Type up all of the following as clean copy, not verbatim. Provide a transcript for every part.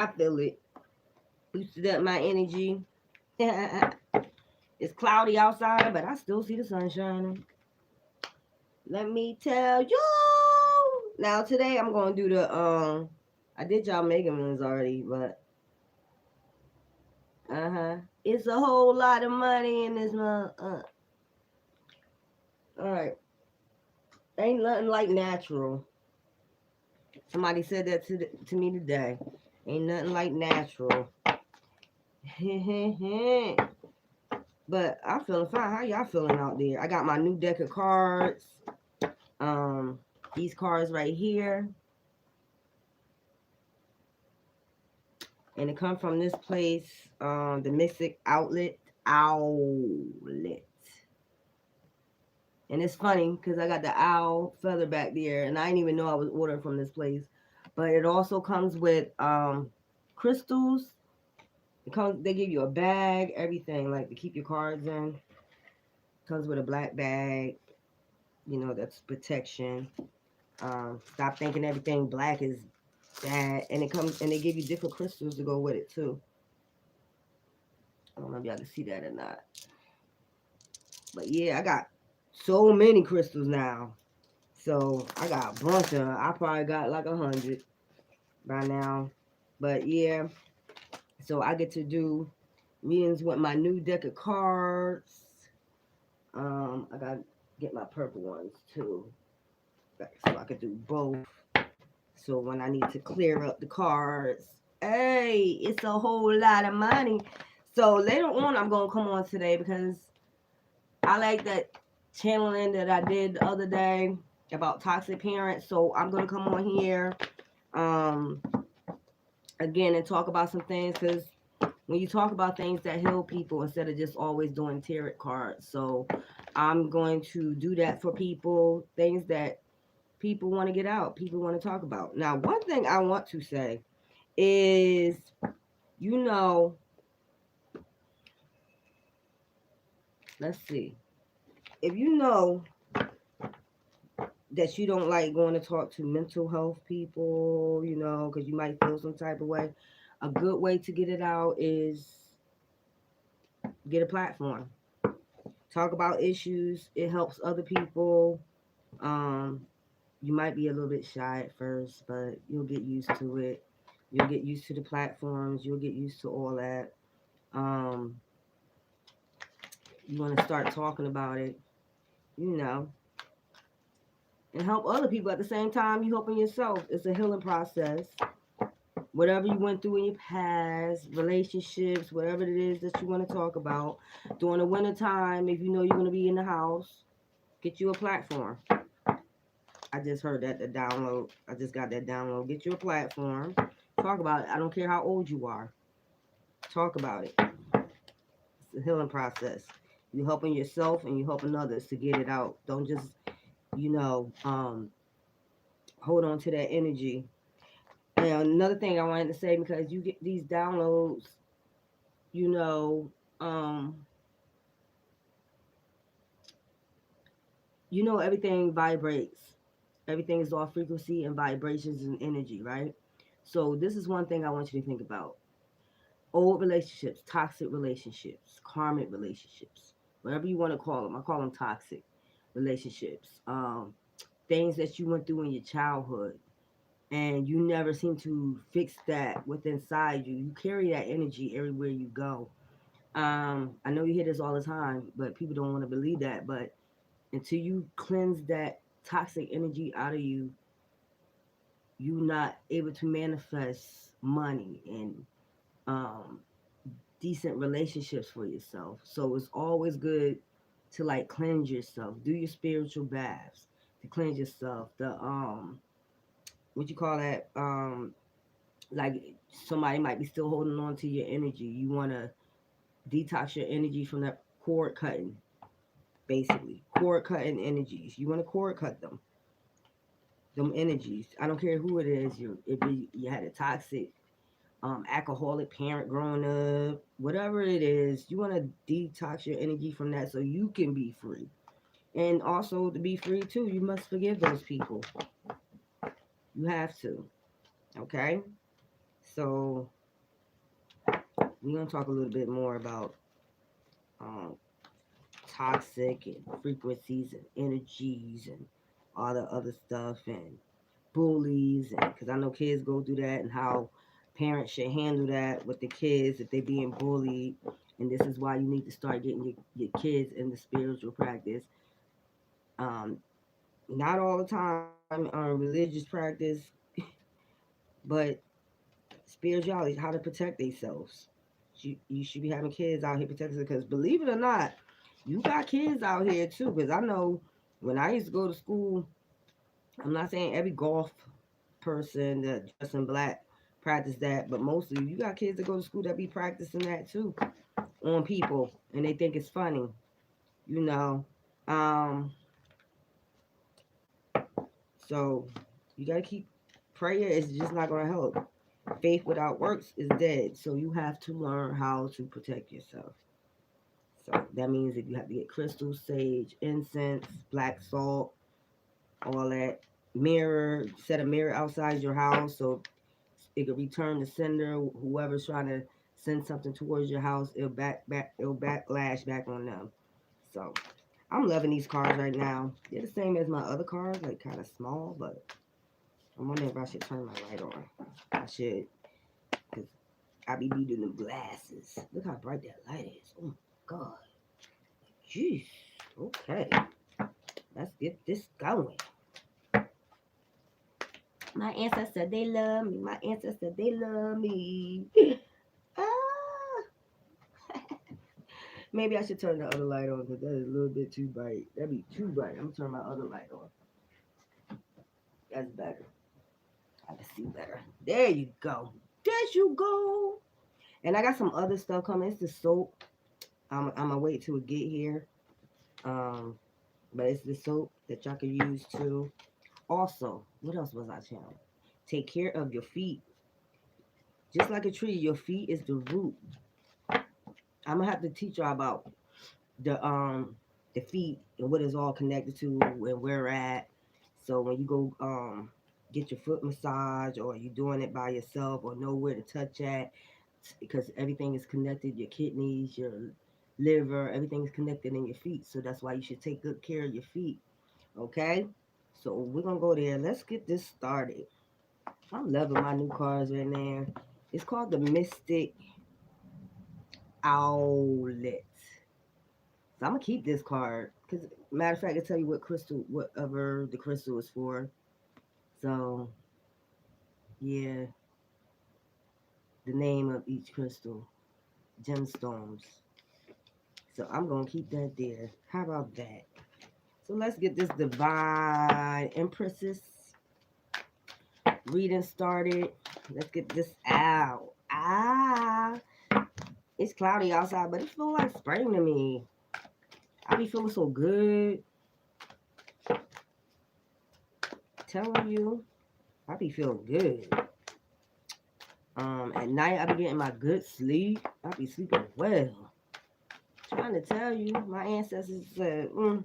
I feel it. Boosted up my energy. It's cloudy outside, but I still see the sun shining. Let me tell you. Now today I'm gonna do the I did y'all Megan ones already, but it's a whole lot of money in this month. All right, ain't nothing like natural. Somebody said that to me today. Ain't nothing like natural. But I'm feeling fine. How y'all feeling out there? I got my new deck of cards. Um, these cards right here, and it come from this place, the Mystic Outlet. And it's funny because I got the owl feather back there, and I didn't even know I was ordering from this place. But it also comes with crystals. It comes. They give you a bag, everything like to keep your cards in. Comes with a black bag. You know that's protection. Stop thinking everything black is bad, and it comes and they give you different crystals to go with it too. I don't know if y'all can see that or not, but yeah, I got so many crystals now. So I got a bunch of. I probably got like 100 by now, but yeah. So I get to do readings with my new deck of cards. I got to get my purple ones too, so I could do both. So when I need to clear up the cards, hey, it's a whole lot of money. So later on, I'm gonna come on today because I like that channeling that I did the other day about toxic parents. So I'm gonna come on here, um, again and talk about some things because when you talk about things that heal people instead of just always doing tarot cards. So I'm going to do that for people, things that people want to get out, people want to talk about. Now, one thing I want to say is, you know, let's see, if you know that you don't like going to talk to mental health people, you know, because you might feel some type of way, a good way to get it out is get a platform. Talk about issues. It helps other people. Um, you might be a little bit shy at first, but you'll get used to it. You'll get used to the platforms. You'll get used to all that. Um, you want to start talking about it, you know, and help other people at the same time you helping yourself. It's a healing process. Whatever you went through in your past, relationships, whatever it is that you want to talk about. During the winter time, if you know you're going to be in the house, get you a platform. I just heard that the download. I just got that download. Get you a platform. Talk about it. I don't care how old you are. Talk about it. It's a healing process. You helping yourself and you helping others to get it out. Don't just, you know, hold on to that energy. And another thing I wanted to say, because you get these downloads, you know, um, everything vibrates. Everything is all frequency and vibrations and energy, right? So this is one thing I want you to think about. Old relationships, toxic relationships, karmic relationships, whatever you want to call them. I call them toxic relationships. Things that you went through in your childhood, and you never seem to fix that within inside you. You carry that energy everywhere you go. I know you hear this all the time, but people don't want to believe that. But until you cleanse that toxic energy out of you, you're not able to manifest money and um, decent relationships for yourself. So it's always good to like cleanse yourself. Do your spiritual baths to cleanse yourself. The what you call that? Like somebody might be still holding on to your energy. You want to detox your energy from that cord cutting, basically cord cutting energies. You want to cord cut them energies. I don't care who it is. You had a toxic alcoholic parent growing up, whatever it is, you want to detox your energy from that so you can be free. And also to be free too, you must forgive those people. You have to. Okay? So we're gonna talk a little bit more about um, toxic and frequencies and energies and all the other stuff and bullies, and because I know kids go through that, and how parents should handle that with the kids if they're being bullied. And this is why you need to start getting your kids in the spiritual practice. Um, Not all the time religious practice, but spirituality, how to protect themselves. You should be having kids out here protecting, because believe it or not, you got kids out here too. Because I know when I used to go to school, I'm not saying every golf person that dress in black practice that, but mostly you got kids that go to school that be practicing that too on people, and they think it's funny, you know. Um, so you gotta keep prayer is just not gonna help. Faith without works is dead. So you have to learn how to protect yourself. So that means that you have to get crystal, sage, incense, black salt, all that. Mirror, set a mirror outside your house so it could return the sender. Whoever's trying to send something towards your house, it'll backlash back on them. So I'm loving these cards right now. They're the same as my other cards, like kind of small, but I'm wondering if I should turn my light on. I should, because I be needing them glasses. Look how bright that light is. Oh my god. Jeez. Okay. Let's get this going. My ancestors, they love me. My ancestors, they love me. Ah. Maybe I should turn the other light on because that is a little bit too bright. That'd be too bright. I'm gonna turn my other light on. That's better. I can see better. There you go. There you go. And I got some other stuff coming. It's the soap. I'm gonna wait till it get here. Um, but it's the soap that y'all can use too. Also, what else was I telling? Take care of your feet. Just like a tree, your feet is the root. I'm gonna have to teach y'all about the feet and what it's all connected to and where we're at. So when you go get your foot massage, or you doing it by yourself, or know where to touch at, because everything is connected, your kidneys, your liver, everything is connected in your feet. So that's why you should take good care of your feet. Okay? So we're gonna go there. Let's get this started. I'm loving my new cards right now. It's called the Mystic Owlet. So I'm gonna keep this card because, matter of fact, I tell you what crystal, whatever the crystal is for. So yeah, the name of each crystal, gemstones. So I'm gonna keep that there. How about that? So let's get this Divine Empresses reading started. Let's get this out. It's cloudy outside, but it feels like spring to me. I be feeling so good. Telling you, I be feeling good. At night I be getting my good sleep. I be sleeping well. Trying to tell you, my ancestors said, ain't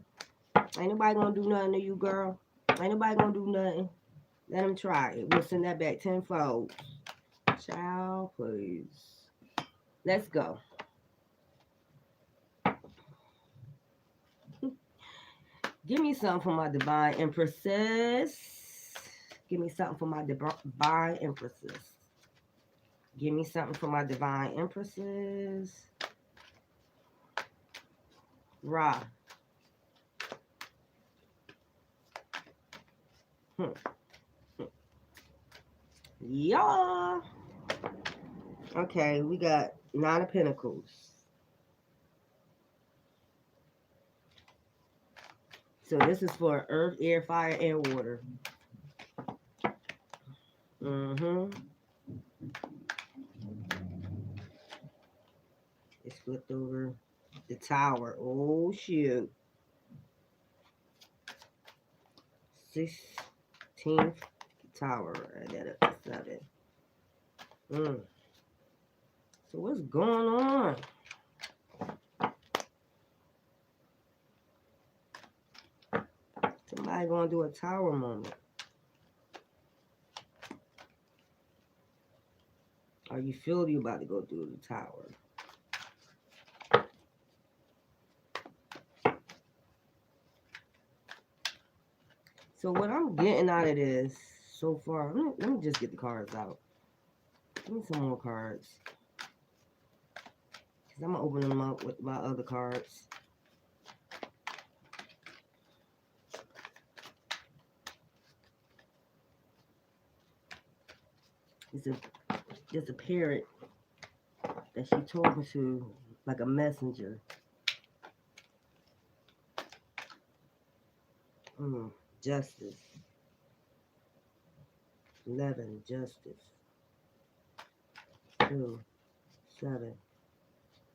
nobody gonna do nothing to you, girl. Ain't nobody gonna do nothing. Let them try it. We'll send that back tenfold. Child, please. Let's go. Give me something for my divine empresses. Give me something for my divine empresses. Give me something for my divine empresses. Ra. Yeah. Okay, we got Nine of Pentacles. So this is for earth, air, fire, and water. It's flipped over. The Tower. Oh, shoot. 16th Tower. I got it. 7. So what's going on? Somebody gonna do a tower moment. or you feel you about to go through the Tower. So what I'm getting out of this so far, let me just get the cards out. Give me some more cards. Because I'm going to open them up with my other cards. It's a parrot that she talking to like a messenger. Justice. 11, justice. 2, 7,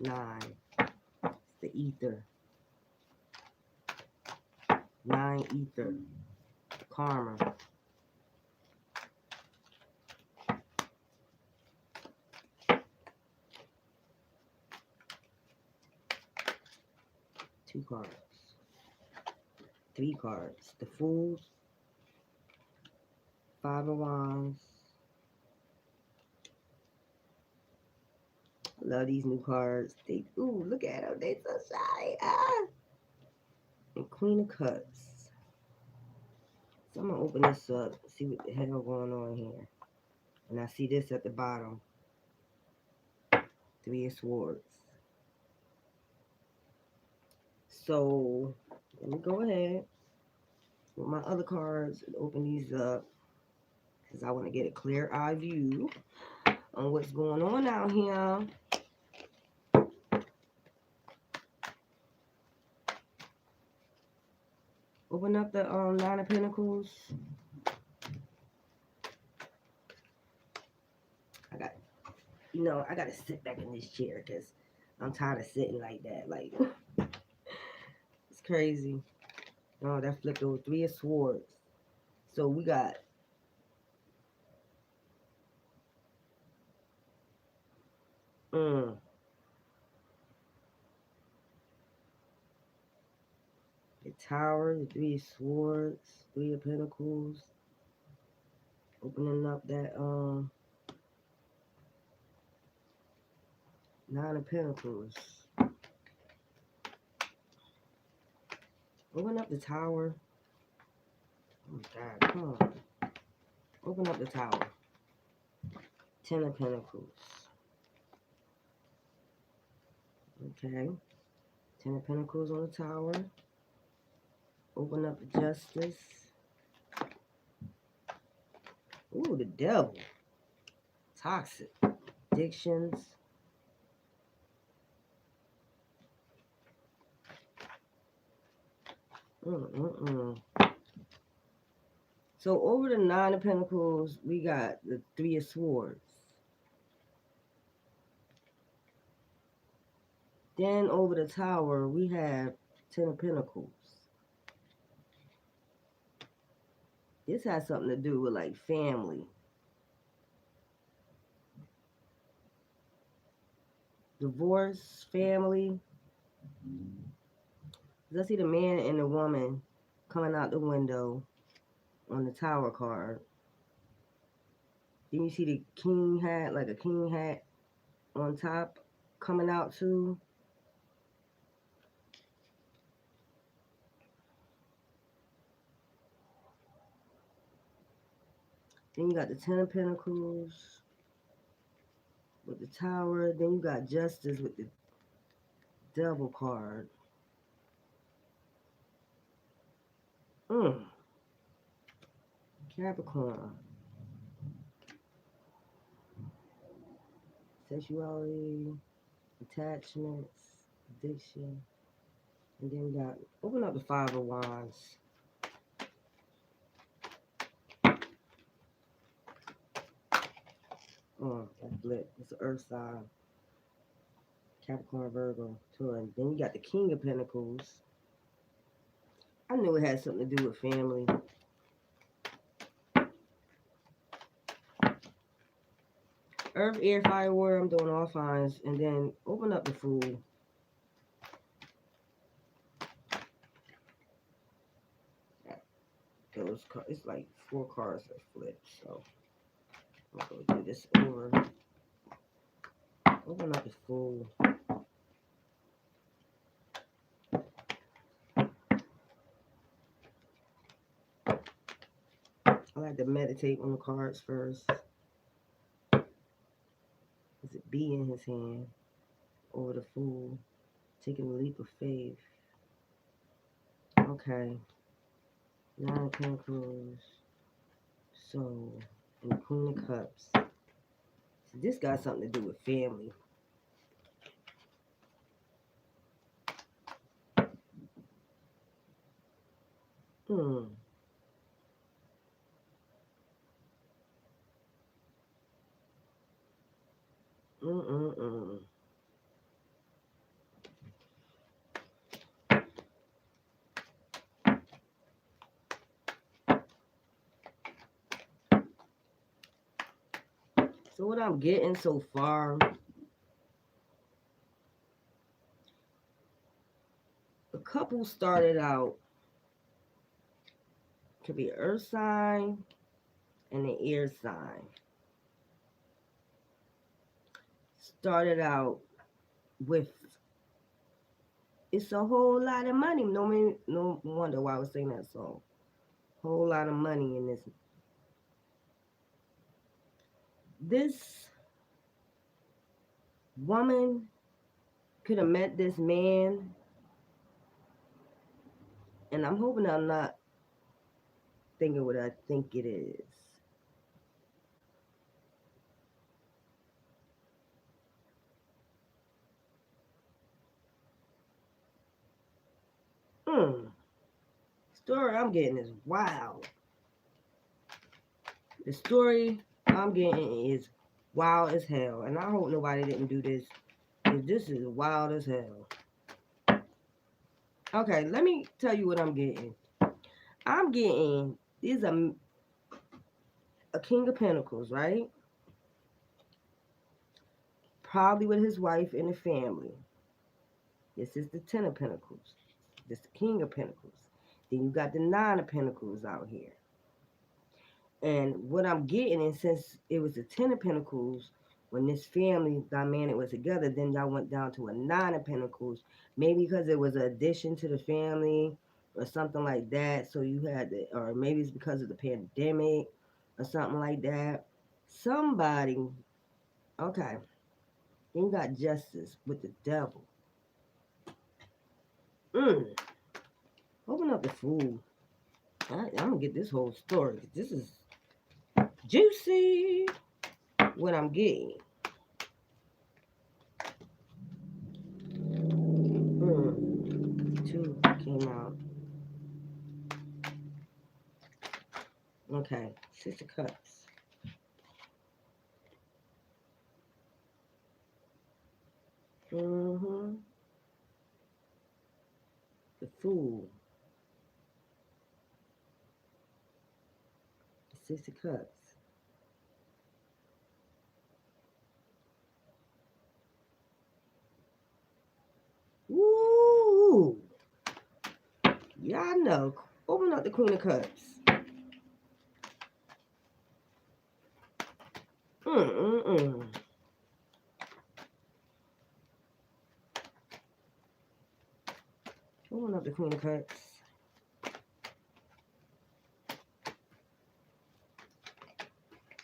9. It's the ether. 9, ether. Karma. Two cards. 3 cards. The Fools. 5 of Wands. I love these new cards. Ooh, look at them. They so shiny. And Queen of Cups. So I'm going to open this up, see what the hell going on here. And I see this at the bottom. 3 of Swords. So, let me go ahead with my other cards and open these up. Because I want to get a clear eye view on what's going on out here. Open up the 9 of Pentacles. I got to sit back in this chair because I'm tired of sitting like that. Like, it's crazy. Oh, that flipped over. 3 of Swords. So we got the Tower, the 3 of Swords, 3 of Pentacles. Opening up that 9 of Pentacles. Open up the Tower. Oh my God, come on. Open up the Tower. 10 of Pentacles. Okay. 10 of Pentacles on the Tower. Open up the Justice. Ooh, the Devil. Toxic. Addictions. So over the 9 of Pentacles, we got the 3 of Swords. Then over the Tower, we have 10 of Pentacles. This has something to do with like family. Divorce, family. I see the man and the woman coming out the window on the Tower card. Then you see the king hat, like a king hat on top coming out too. Then you got the 10 of Pentacles with the Tower. Then you got Justice with the Devil card. Capricorn. Sexuality, attachments, addiction. And then we got, open up the 5 of Wands. That flip. It's an earth sign. Capricorn, Virgo, Taurus. Then you got the King of Pentacles. I knew it had something to do with family. Earth, air, fire, water. I'm doing all signs. And then open up the Fool. Those cards, it's like 4 cards that flip. So I'm going to do this over. Open up the Fool. I like to meditate on the cards first. Is it B in his hand? Over the Fool. Taking a leap of faith. Okay. 9 of Pentacles. So, and the Queen of Cups. So this got something to do with family. Hmm. Mm-mm-mm. So what I'm getting so far, a couple started out, could be an earth sign and an air sign. Started out with, it's a whole lot of money. No wonder why I was saying that song. Whole lot of money in this. This woman could have met this man, and I'm hoping I'm not thinking what I think it is. Story I'm getting is wild. The story I'm getting is wild as hell, and I hope nobody didn't do this, because this is wild as hell. Okay, let me tell you what I'm getting. I'm getting, these are a King of Pentacles, right? Probably with his wife and the family. This is the Ten of Pentacles. This is the King of Pentacles. Then you got the Nine of Pentacles out here. And what I'm getting, and since it was the Ten of Pentacles, when this family dynamic was together, then y'all went down to a Nine of Pentacles. Maybe because it was an addition to the family or something like that. So you had the, or maybe it's because of the pandemic or something like that. Somebody, okay. Then you got Justice with the Devil. Open up the Fool. I'm going to get this whole story. This is juicy. What I'm getting. Two came out. Okay, Six of Cups. The Fool. Six of Cups. Woo! Y'all know. Open up the Queen of Cups. Open up the Queen of Cups.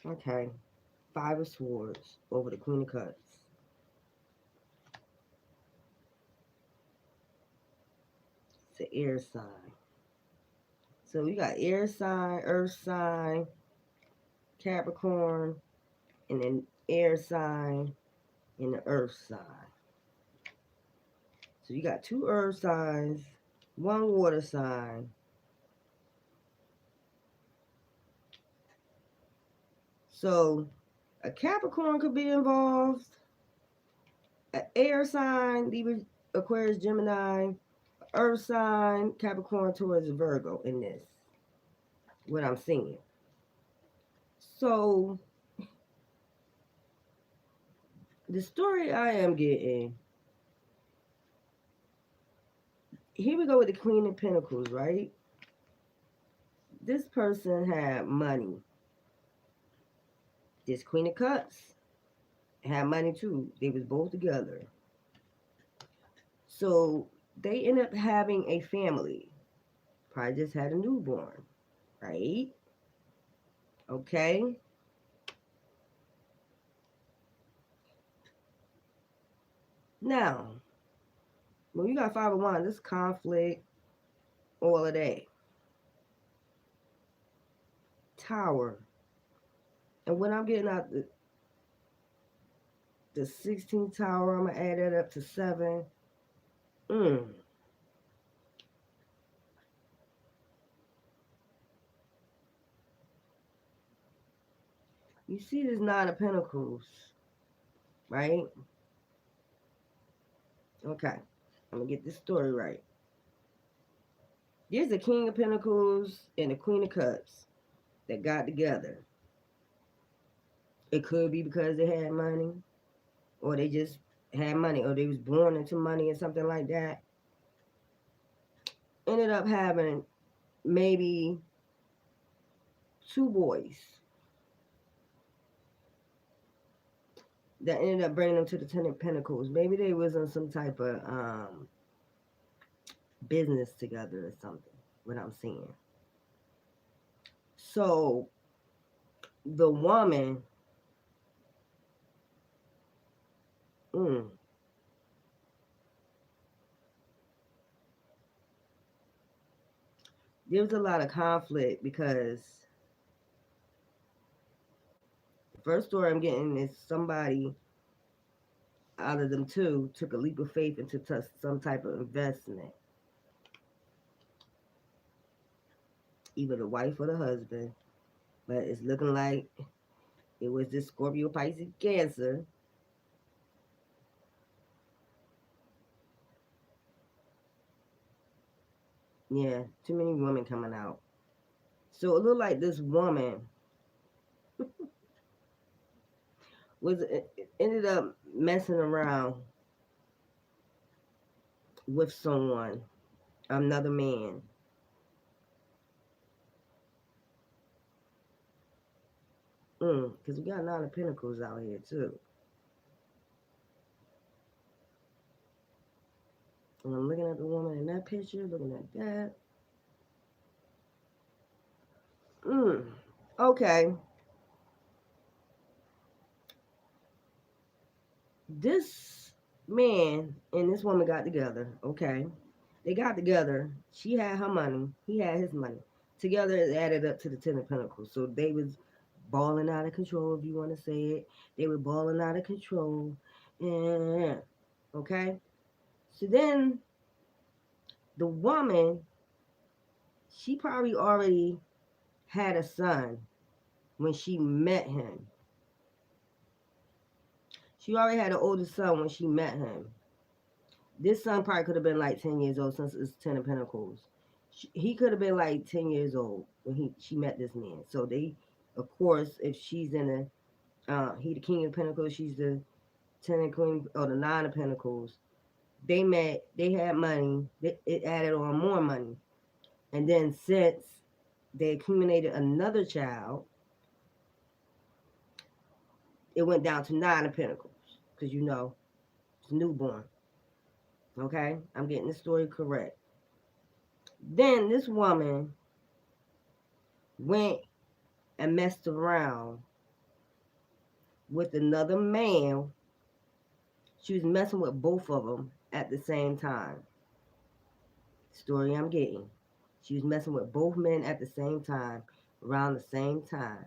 Okay. Five of Swords over the Queen of Cups. It's an air sign. So we got air sign, earth sign, Capricorn, and an air sign and the earth sign. So you got two earth signs, one water sign. So a Capricorn could be involved, an air sign, Libra, Aquarius, Gemini, earth sign, Capricorn, Taurus, Virgo in this. What I'm seeing. So the story I am getting, here we go with the Queen of Pentacles, right? This person had money. This Queen of Cups had money too. They was both together. So they end up having a family. Probably just had a newborn, right? Okay. Now, when you got 501, this conflict, all of that. Tower. And when I'm getting out the 16th tower, I'm going to add that up to 7. Mm. You see this 9 of Pentacles, right? Okay. I'm going to get this story right. There's the King of Pentacles and the Queen of Cups that got together. It could be because they had money, or they just had money, or they was born into money or something like that. Ended up having maybe 2 boys that ended up bringing them to the 10 of Pentacles. Maybe they was in some type of business together or something, what I'm seeing. So the woman, mm, there's a lot of conflict because the first story I'm getting is somebody out of them two took a leap of faith into some type of investment. Either the wife or the husband, but it's looking like it was this Scorpio, Pisces, Cancer. Yeah, too many women coming out. So it looked like this woman was ended up messing around with someone, another man. Because we got 9 of Pentacles out here too. And I'm looking at the woman in that picture, looking at that. Okay. This man and this woman got together. Okay. They got together. She had her money. He had his money. Together it added up to the 10 of Pentacles. So they was balling out of control, if you want to say it. They were balling out of control. And okay. So then the woman, she probably already had a son when she met him. She already had an older son when she met him. This son probably could have been like 10 years old since it's 10 of Pentacles. He could have been like 10 years old when she met this man. So they, of course, if she's in he the King of Pentacles, she's the 10 of Queen, or the 9 of Pentacles. They met, they had money, it added on more money. And then since they accumulated another child, it went down to 9 of Pentacles. Because it's newborn. Okay? I'm getting the story correct. Then this woman went and messed around with another man. She was messing with both of them at the same time. Story I'm getting. She was messing with both men at the same time, around the same time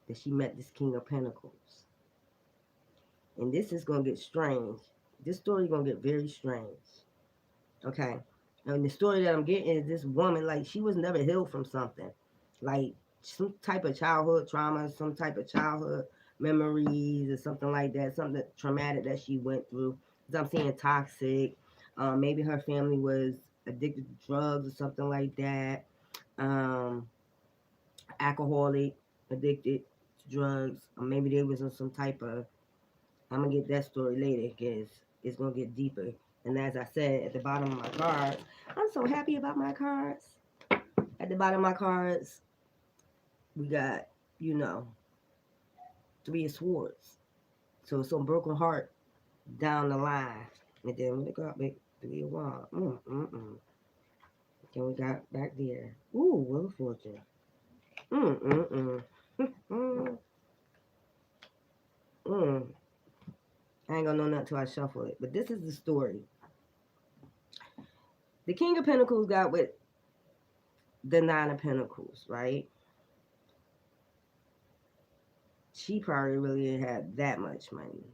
that she met this King of Pentacles. And this is going to get strange. This story is going to get very strange. Okay? And the story that I'm getting is this woman, like, she was never healed from something. Like, some type of childhood trauma, some type of childhood memories or something like that, something traumatic that she went through. Because I'm seeing toxic. Maybe her family was addicted to drugs or something like that. Um, Alcoholic, addicted to drugs. Or maybe they was in some type of, I'm going to get that story later because it's going to get deeper. And as I said at the bottom of my cards, I'm so happy about my cards. At the bottom of my cards, we got, 3 of Swords. So some broken heart down the line. And then when they got back to be a while. Then we got back there. Ooh, Wheel of Fortune. Mm, mm, mm. mm, mm. I ain't gonna know nothing till I shuffle it. But this is the story. The King of Pentacles got with the Nine of Pentacles, right? She probably really didn't have that much money.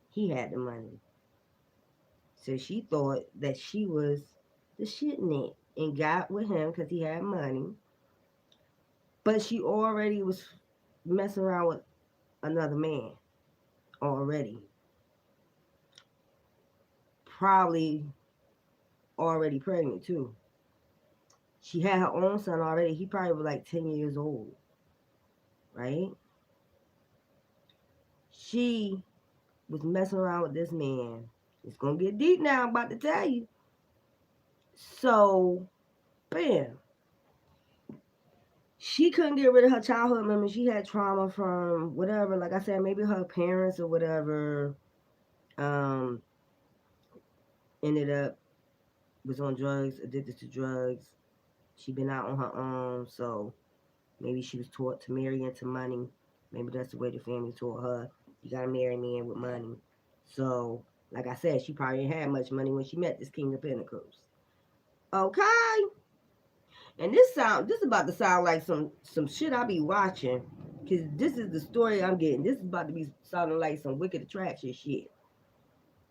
He had the money. So she thought that she was the shit in it and got with him because he had money. But she already was messing around with another man already. Probably already pregnant too. She had her own son already. He probably was like 10 years old, right? She was messing around with this man. It's going to get deep now, I'm about to tell you. So, bam. She couldn't get rid of her childhood memories. She had trauma from whatever, like I said, maybe her parents or whatever um, ended up, was on drugs, addicted to drugs. She been out on her own, so maybe she was taught to marry into money. Maybe that's the way the family taught her. You gotta marry a man with money. So, like I said, she probably didn't have much money when she met this King of Pentacles. Okay. And this is about to sound like some shit I be watching. Cause this is the story I'm getting. This is about to be sounding like some Wicked Attraction shit.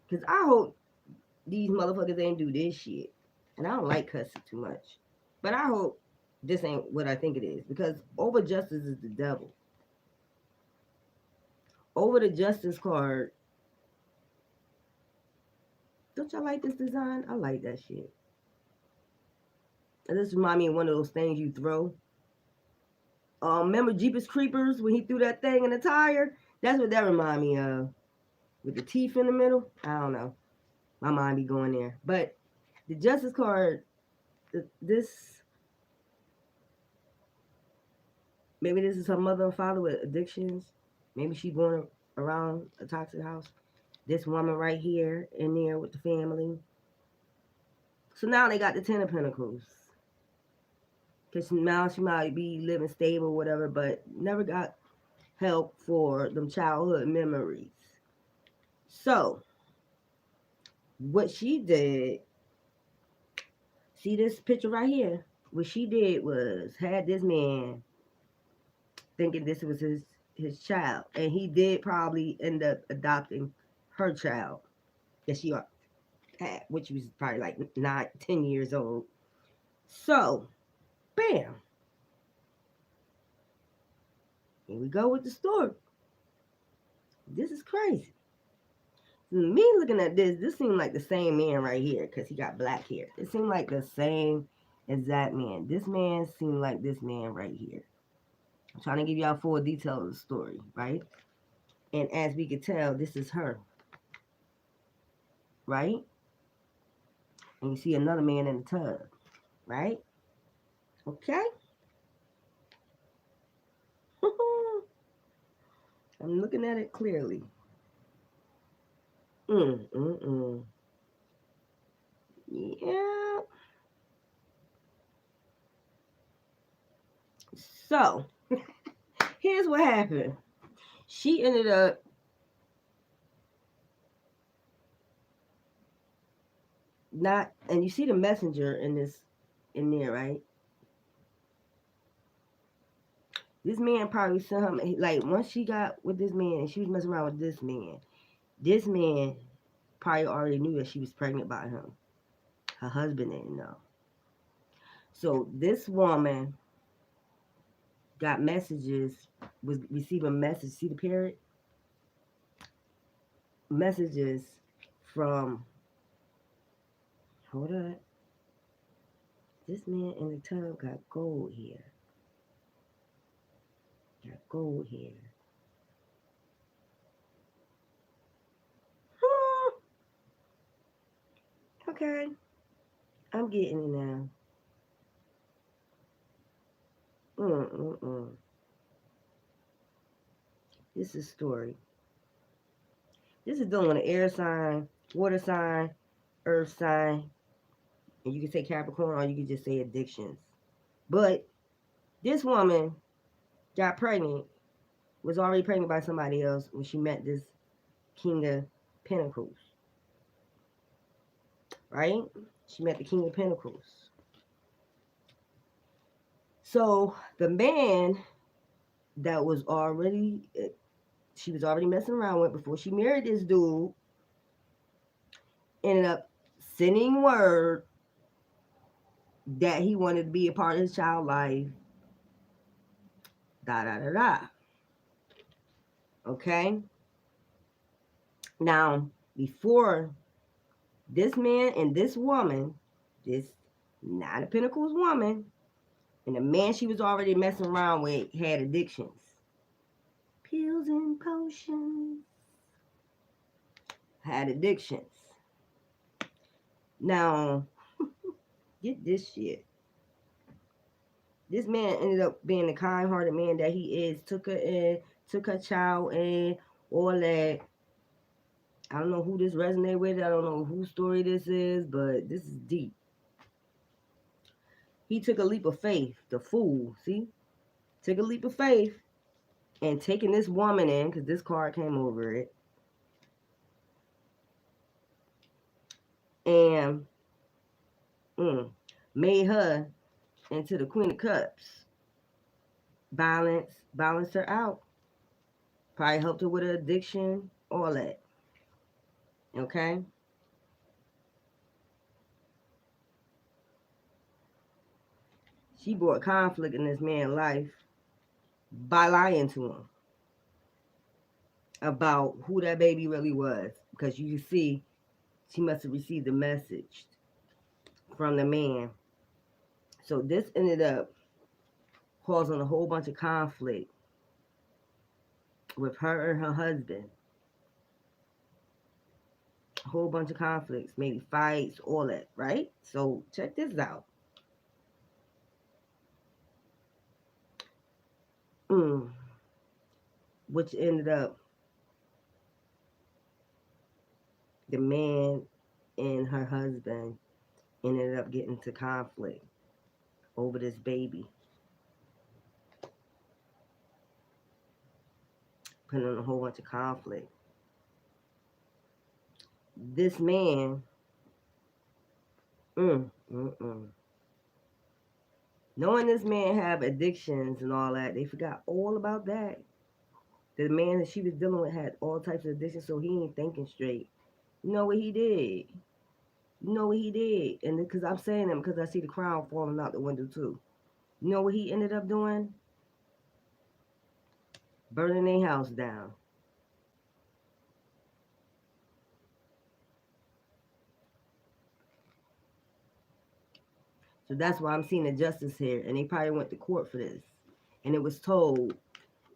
Cause I hope these motherfuckers ain't do this shit. And I don't like cussing too much. But I hope this ain't what I think it is. Because over justice is the devil. Over the justice card. Don't y'all like this design? I like that shit. And this remind me of one of those things you throw. Remember Jeepers Creepers when he threw that thing in the tire? That's what that remind me of. With the teeth in the middle. I don't know. My mind be going there. But the justice card, this, maybe this is her mother and father with addictions. Maybe she going around a toxic house. This woman right here in there with the family. So now they got the Ten of Pentacles. Because now she might be living stable or whatever, but never got help for them childhood memories. So, what she did, see this picture right here? What she did was had this man thinking this was his child. And he did probably end up adopting her child that she had, which was probably like 10 years old. So, bam. Here we go with the story. This is crazy. Me looking at this seemed like the same man right here because he got black hair. It seemed like the same exact man. This man seemed like this man right here. I'm trying to give y'all full detail of the story, right? And as we can tell, this is her, right? And you see another man in the tub, right? Okay? I'm looking at it clearly. Yeah. So, here's what happened. She ended up not, and you see the messenger in there, right? This man probably sent him, like, once she got with this man and she was messing around with this man probably already knew that she was pregnant by him. Her husband didn't know. So this woman got messages, was receiving messages, see the parrot? Messages from, hold up, this man in the tub got gold here. Got gold here. Okay, I'm getting it now. This is a story. This is dealing with an air sign, water sign, earth sign, and you can say Capricorn or you can just say addictions. But this woman got pregnant, was already pregnant by somebody else when she met this King of Pentacles, right? She met the King of Pentacles. So the man that was already, she was already messing around with before she married this dude, ended up sending word that he wanted to be a part of his child life. Da da da da. Okay? Now, before this man and this woman, this Nine of Pentacles woman, and the man she was already messing around with had addictions. Pills and potions. Had addictions. Now, get this shit. This man ended up being the kind-hearted man that he is. Took her in, took her child in, all that. I don't know who this resonates with. I don't know whose story this is, but this is deep. He took a leap of faith. The fool, see? Took a leap of faith and taking this woman in, because this card came over it. And made her into the Queen of Cups. Balanced her out. Probably helped her with her addiction, all that. Okay? She brought conflict in this man's life by lying to him about who that baby really was. Because you see, she must have received a message from the man. So this ended up causing a whole bunch of conflict with her and her husband. A whole bunch of conflicts, maybe fights, all that, right? So check this out. Which ended up the man and her husband ended up getting into conflict over this baby. Putting on a whole bunch of conflict. This man, knowing this man have addictions and all that, they forgot all about that. The man that she was dealing with had all types of addictions, so he ain't thinking straight. You know what he did? You know what he did? And because I'm saying that because I see the crown falling out the window too. You know what he ended up doing? Burning their house down. So that's why I'm seeing the justice here. And they probably went to court for this. And it was told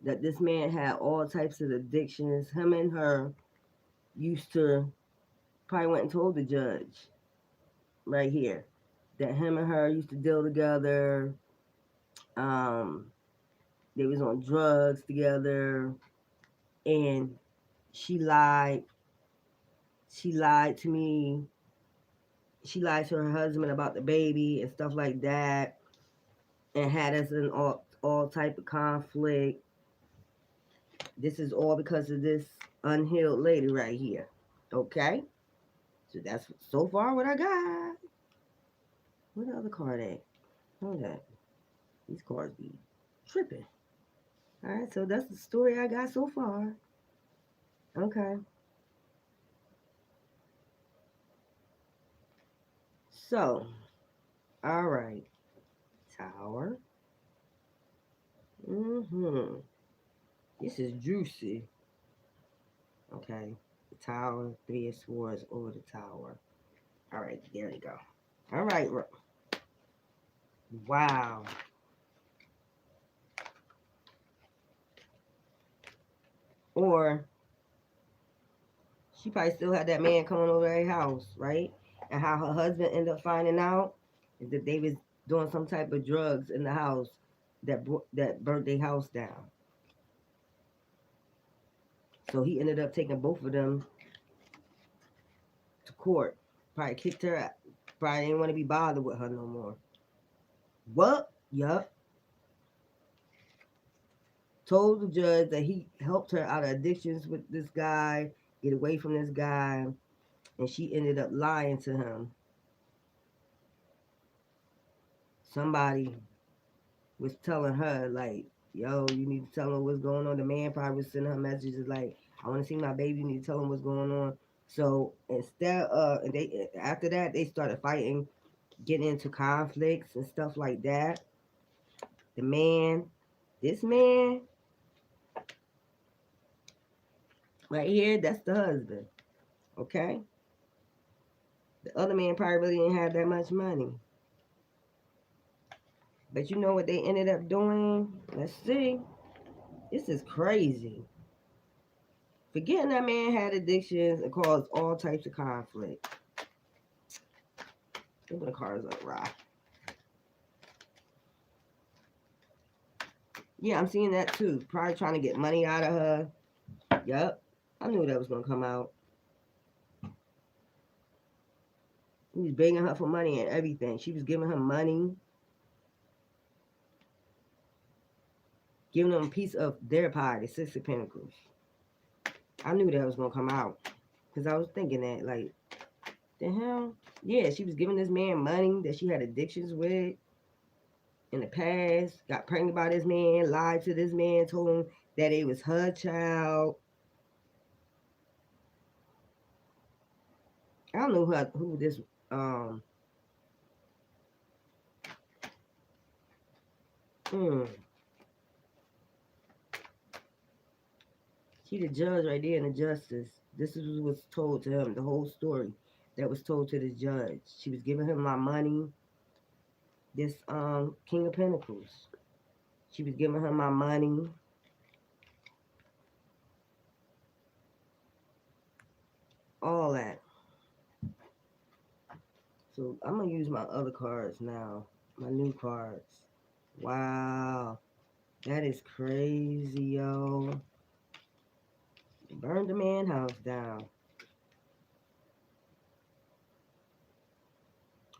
that this man had all types of addictions. Him and her used to, probably went and told the judge right here that him and her used to deal together. They was on drugs together, and she lied. She lied to me. She lied to her husband about the baby and stuff like that, and had us in all type of conflict. This is all because of this unhealed lady right here. Okay, so that's so far what I got. What other card at? Hold that. These cards be tripping. All right, so that's the story I got so far. Okay. So, all right. Tower. This is juicy. Okay. The tower, Three of Swords over the tower. All right, there you go. All right. Wow. Or she probably still had that man coming over her house, right? And how her husband ended up finding out is that they was doing some type of drugs in the house that burnt their house down. So he ended up taking both of them court. Probably kicked her out. Probably didn't want to be bothered with her no more. What? Yup. Told the judge that he helped her out of addictions with this guy, get away from this guy, and she ended up lying to him. Somebody was telling her, like, yo, you need to tell him what's going on. The man probably was sending her messages like, I want to see my baby, you need to tell him what's going on. So instead of, and they, after that, they started fighting, getting into conflicts and stuff like that. The man, this man, right here, that's the husband, okay? The other man probably really didn't have that much money. But you know what they ended up doing? Let's see. This is crazy. Forgetting that man had addictions and caused all types of conflict. Look at the cars up, right? Yeah, I'm seeing that too. Probably trying to get money out of her. Yup. I knew that was going to come out. He was begging her for money and everything. She was giving him money. Giving him a piece of their pie, the Six of Pentacles. I knew that was going to come out. Because I was thinking that, like, the hell? Yeah, she was giving this man money that she had addictions with in the past. Got pregnant by this man, lied to this man, told him that it was her child. I don't know who this She the judge right there and the justice. This is what was told to him, the whole story that was told to the judge. She was giving him my money. This King of Pentacles. She was giving him my money. All that. So I'm gonna use my other cards now. My new cards. Wow. That is crazy, yo. Burned the man house down.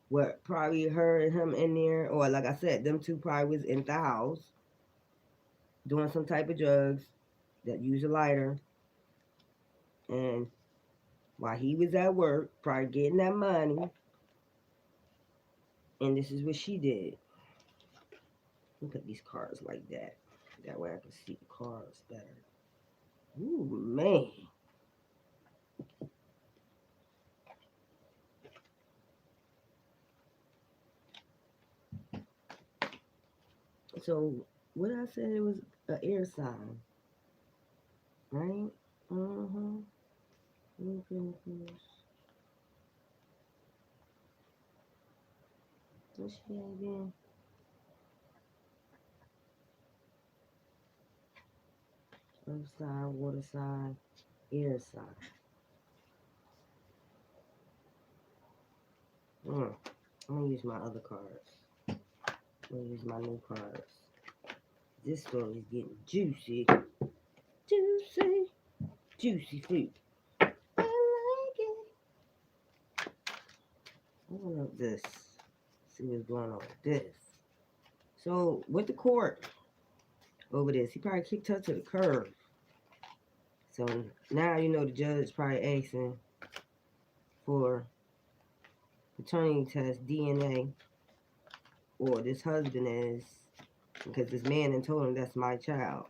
What, probably her and him in there, or like I said, them two probably was in the house doing some type of drugs that use a lighter. And while he was at work, probably getting that money, and this is what she did. Look at these cards like that. That way I can see the cards better. Ooh, man. So, what I said, it was an air sign, right? Mm-hmm. What's she again? Earth sign, water sign, air sign. I'm gonna use my other cards. I'm gonna use my new cards. This story is getting juicy. Juicy. Juicy fruit. I like it. Open up this. See what's going on with this. So, with the court over this, he probably kicked her to the curb. So, now you know the judge probably asking for paternity test, DNA, or this husband is, because this man had told him that's my child.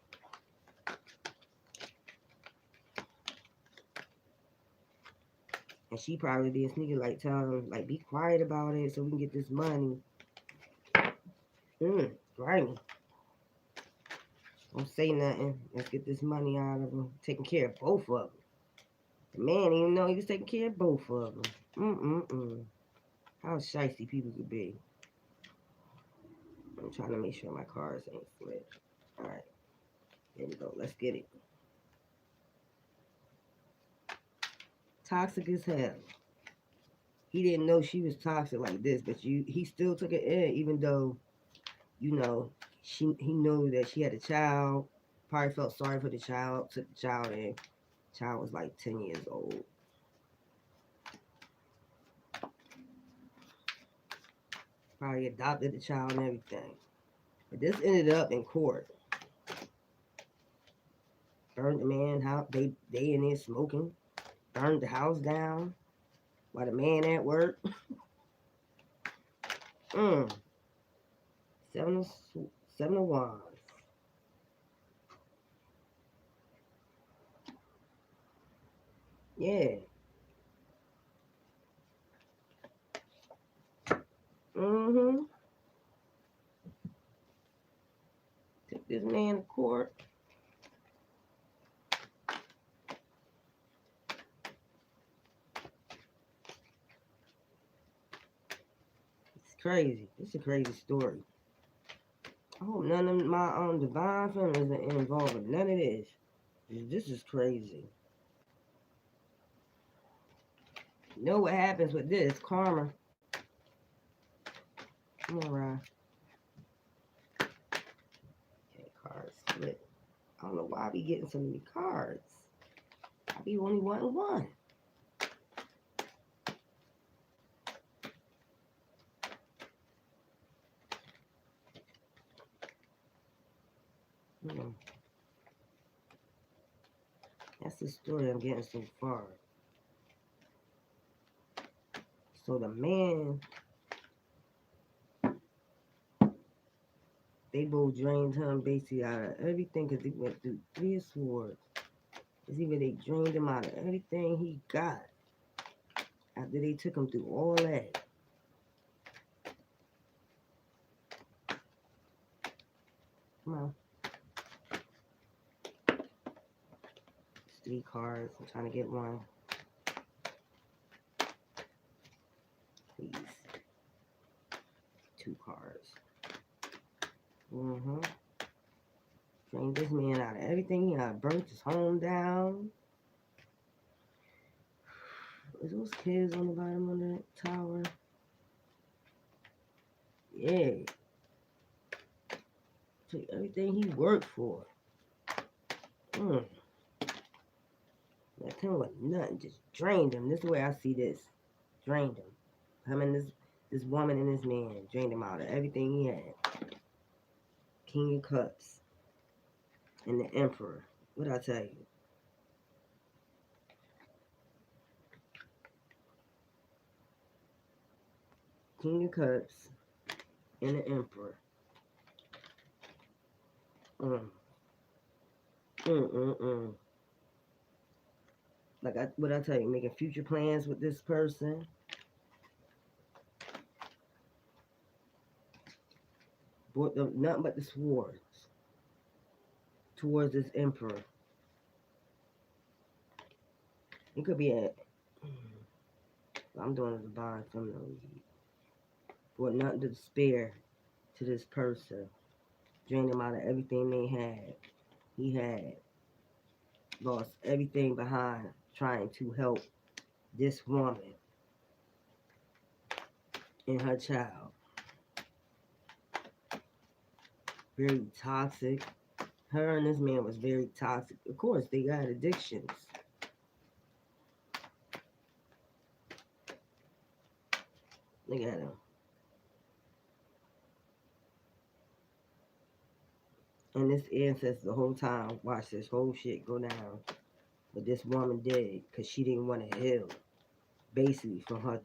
And she probably be a sneaker, like, tell him, like, be quiet about it so we can get this money. Right. Don't say nothing. Let's get this money out of him. Taking care of both of them. The man didn't even know he was taking care of both of them. How shicey people could be. I'm trying to make sure my cards ain't flipped. Alright. There we go. Let's get it. Toxic as hell. He didn't know she was toxic like this, but he still took it in, even though, you know, he knew that she had a child. Probably felt sorry for the child. Took the child in. Child was like 10 years old. Probably adopted the child and everything. But this ended up in court. Burned the man house. They in there smoking. Burned the house down while the man at work. Mm. Seven of Wands. Yeah. Mm-hmm. Took this man to court. It's crazy. It's a crazy story. I hope none of my divine family is involved with none of this. This is crazy. You know what happens with this? Karma. Come on, Ryan. Okay, cards split. I don't know why I be getting so many cards. I be only wanting one. That's the story I'm getting so far. So the man, they both drained him basically out of everything because he went through 3 of Swords. It's either they drained him out of everything he got after they took him through all that. Come on. It's 3 cards. I'm trying to get one. Please. 2 cards. Mm-hmm. Drained this man out of everything. He had burnt his home down. Is those kids on the bottom of that tower? Yeah. Took everything he worked for. That him with nothing. Just drained him. This is the way I see this. Drained him. Him and this woman and this man. Drained him out of everything he had. King of Cups. And the Emperor. What'd I tell you? King of Cups. And the Emperor. Like what I tell you, making future plans with this person. Brought them nothing but the swords towards this emperor. It could be I'm doing a divine feminine. Brought nothing to spare to this person. Drained him out of everything they had. He had lost everything behind trying to help this woman and her child. Very toxic. Her and this man was very toxic. Of course, they got addictions. Look at him. And this ancestor the whole time watched this whole shit go down. But this woman did because she didn't want to heal. Basically from her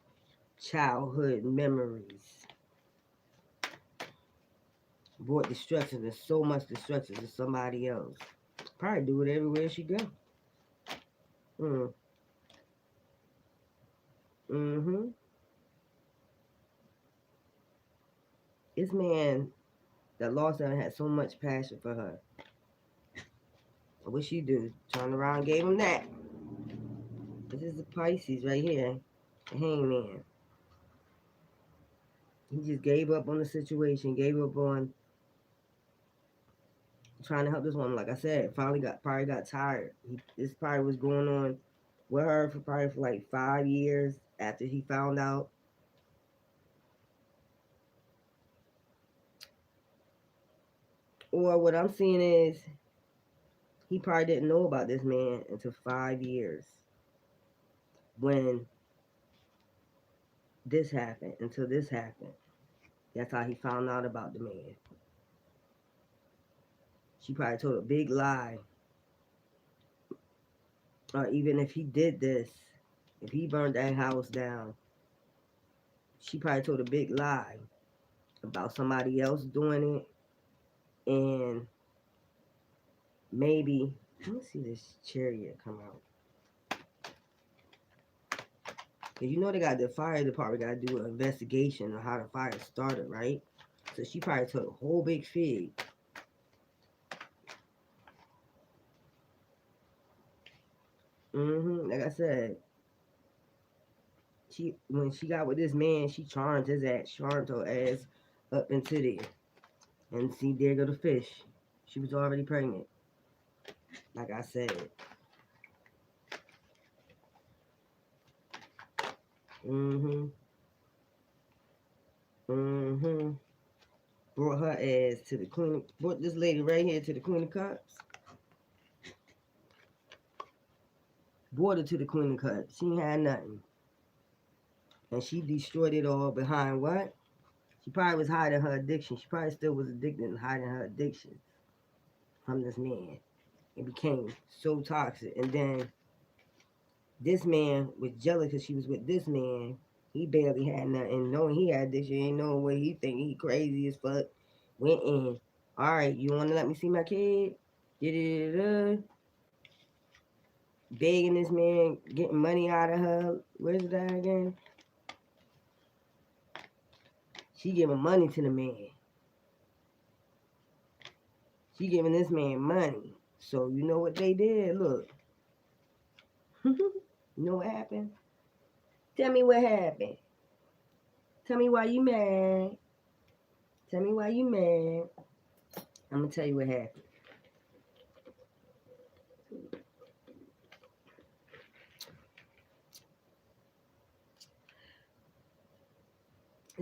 childhood memories. Brought destruction and so much destruction to somebody else. Probably do it everywhere she go. This man that lost her had so much passion for her. What she do? Turned around and gave him that. This is the Pisces right here. The Hangman. He just gave up on the situation, gave up on trying to help this woman. Like I said, probably got tired. This probably was going on with her for like 5 years after he found out. Or what I'm seeing is he probably didn't know about this man until 5 years when this happened, until this happened. That's how he found out about the man. She probably told a big lie. Or even if he did this, if he burned that house down, she probably told a big lie about somebody else doing it. And maybe, let me see this chariot come out. Cause you know they got the fire department got to do an investigation on how the fire started, right? So she probably took a whole big fig. Like I said, when she got with this man, she charmed her ass up into there. And see, there go the fish. She was already pregnant. Like I said. Mm-hmm. Mm-hmm. Brought her ass to the Queen. Brought this lady right here to the Queen of Cups. Brought her to the Queen of Cups. She ain't had nothing. And she destroyed it all behind what? She probably was hiding her addiction. She probably still was addicted and hiding her addiction from this man. It became so toxic. And then this man was jealous because she was with this man. He barely had nothing. Knowing he had addiction, ain't knowing what he think. He crazy as fuck. Went in. All right, you want to let me see my kid? Da-da-da-da. Begging this man, getting money out of her. Where's that again? She giving money to the man. She giving this man money. So you know what they did? Look. You know what happened? Tell me what happened. Tell me why you mad. Tell me why you mad. I'm gonna tell you what happened.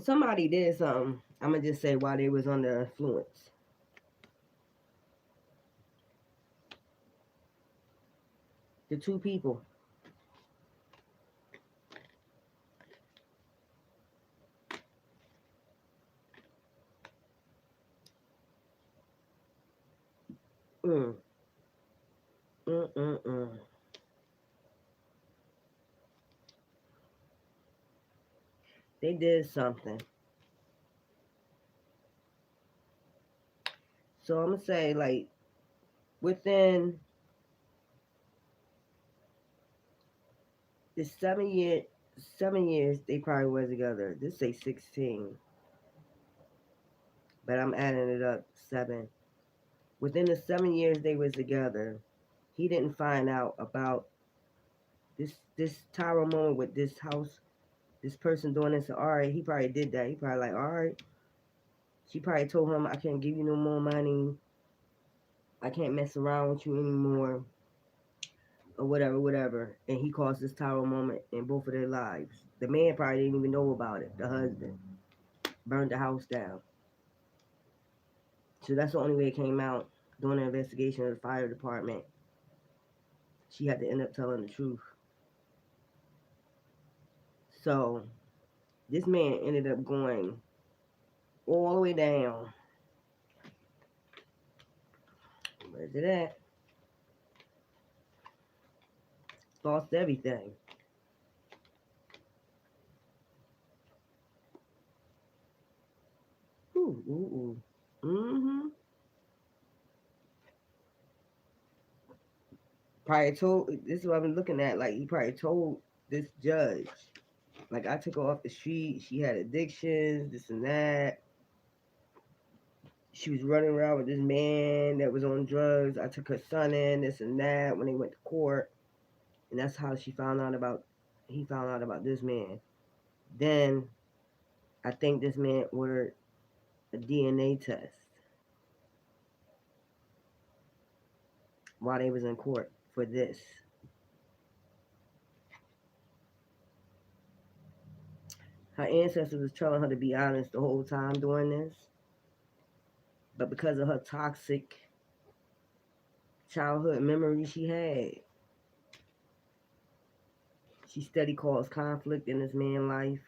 Somebody did something. I'm gonna just say while they was under influence. The two people. Mm. Mm-mm-mm. They did something. So I'm gonna say like within the 7 years they probably was together. This say 16, but I'm adding it up 7. Within the 7 years they was together, he didn't find out about this Tyra moment with this house, this person doing this. All right, he probably did that. He probably like, all right. She probably told him, I can't give you no more money. I can't mess around with you anymore. Or whatever, whatever. And he caused this Tyra moment in both of their lives. The man probably didn't even know about it. The husband burned the house down. So that's the only way it came out. During the investigation of the fire department, she had to end up telling the truth. So this man ended up going all the way down. Where's it at? Lost everything. Ooh, ooh, ooh. Mm-hmm. Probably told, this is what I've been looking at. Like, he probably told this judge, like, I took her off the street. She had addictions, this and that. She was running around with this man that was on drugs. I took her son in, this and that, when they went to court. And that's how he found out about this man. Then I think this man ordered a DNA test while they was in court for this. Her ancestors was telling her to be honest the whole time doing this. But because of her toxic childhood memories she had, she steady caused conflict in this man's life.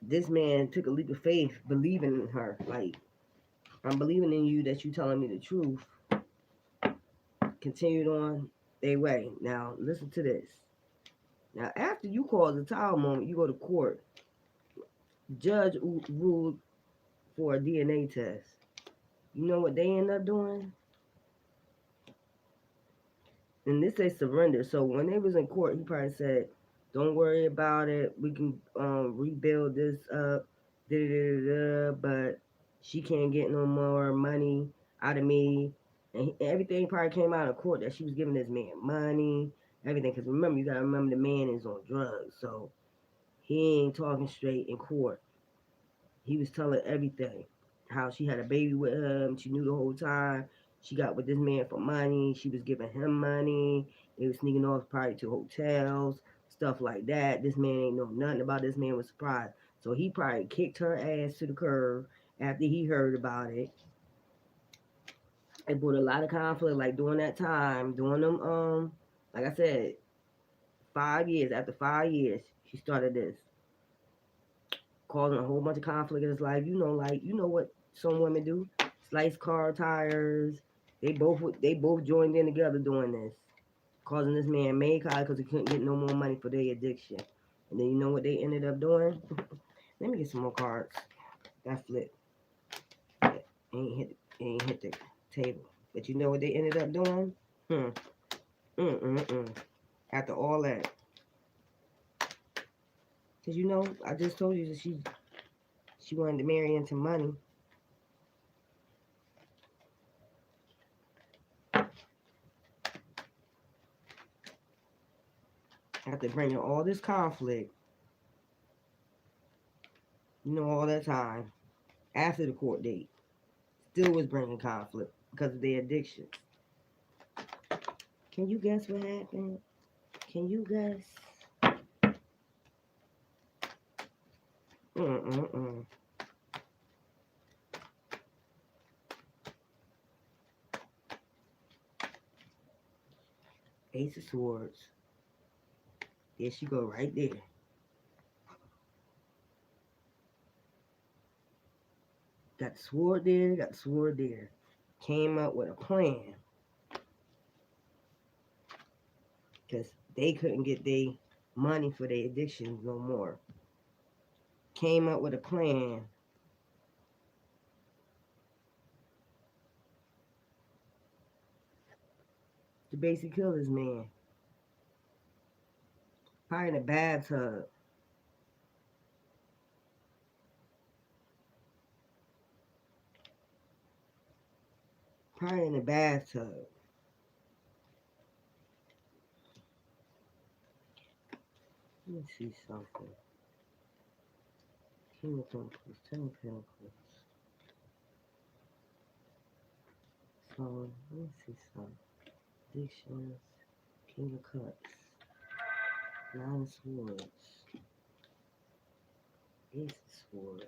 this man took a leap of faith, believing in her. Like, I'm believing in you that you telling me the truth. Continued on their way. Now, listen to this. Now, after you cause a Tower moment, you go to court. Judge ruled for a DNA test. You know what they end up doing? And this they surrender. So when they was in court, he probably said, "Don't worry about it. We can rebuild this up." Da, da, da, da, but she can't get no more money out of me. And everything probably came out of court that she was giving this man money, everything. Because remember, you gotta remember the man is on drugs, so he ain't talking straight in court. He was telling everything. How she had a baby with him. She knew the whole time. She got with this man for money. She was giving him money. They was sneaking off probably to hotels, stuff like that. This man ain't know nothing about this man was surprised. So he probably kicked her ass to the curb after he heard about it. It brought a lot of conflict, like during that time, during them like I said, 5 years, after 5 years, she started this. Causing a whole bunch of conflict in his life. Like what some women do, slice car tires. They both joined in together doing this, causing this man mad because he couldn't get no more money for their addiction. And then you know what they ended up doing? Let me get some more cards. That flip. Ain't hit the table. But you know what they ended up doing? Hmm. After all that, because I just told you that she wanted to marry into money. After bringing all this conflict, all that time, after the court date, still was bringing conflict because of their addictions. Can you guess what happened? Can you guess? Mm-mm-mm. Ace of Swords. There she go right there. Got the sword there, got the sword there. Came up with a plan. Because they couldn't get their money for their addictions no more. Came up with a plan to basically kill this man. Probably in a bathtub. Probably in a bathtub. Let me see something. King of Pentacles, 10 of Pentacles. So, let me see some. Addictions, King of Cups, 9 of Swords, Ace of Swords,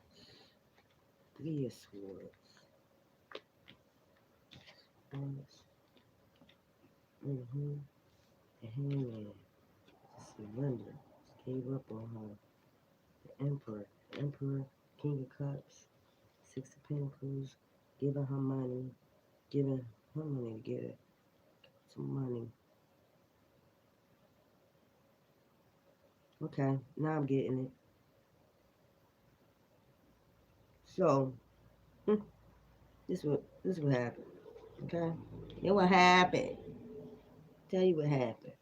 3 of Swords, Swords, the Hangman, surrender, gave up on her, the Emperor, King of Cups, 6 of Pentacles, giving her money, giving her money to get some money. Okay, now I'm getting it. So, this what happened. Okay? Then what happened? Tell you what happened.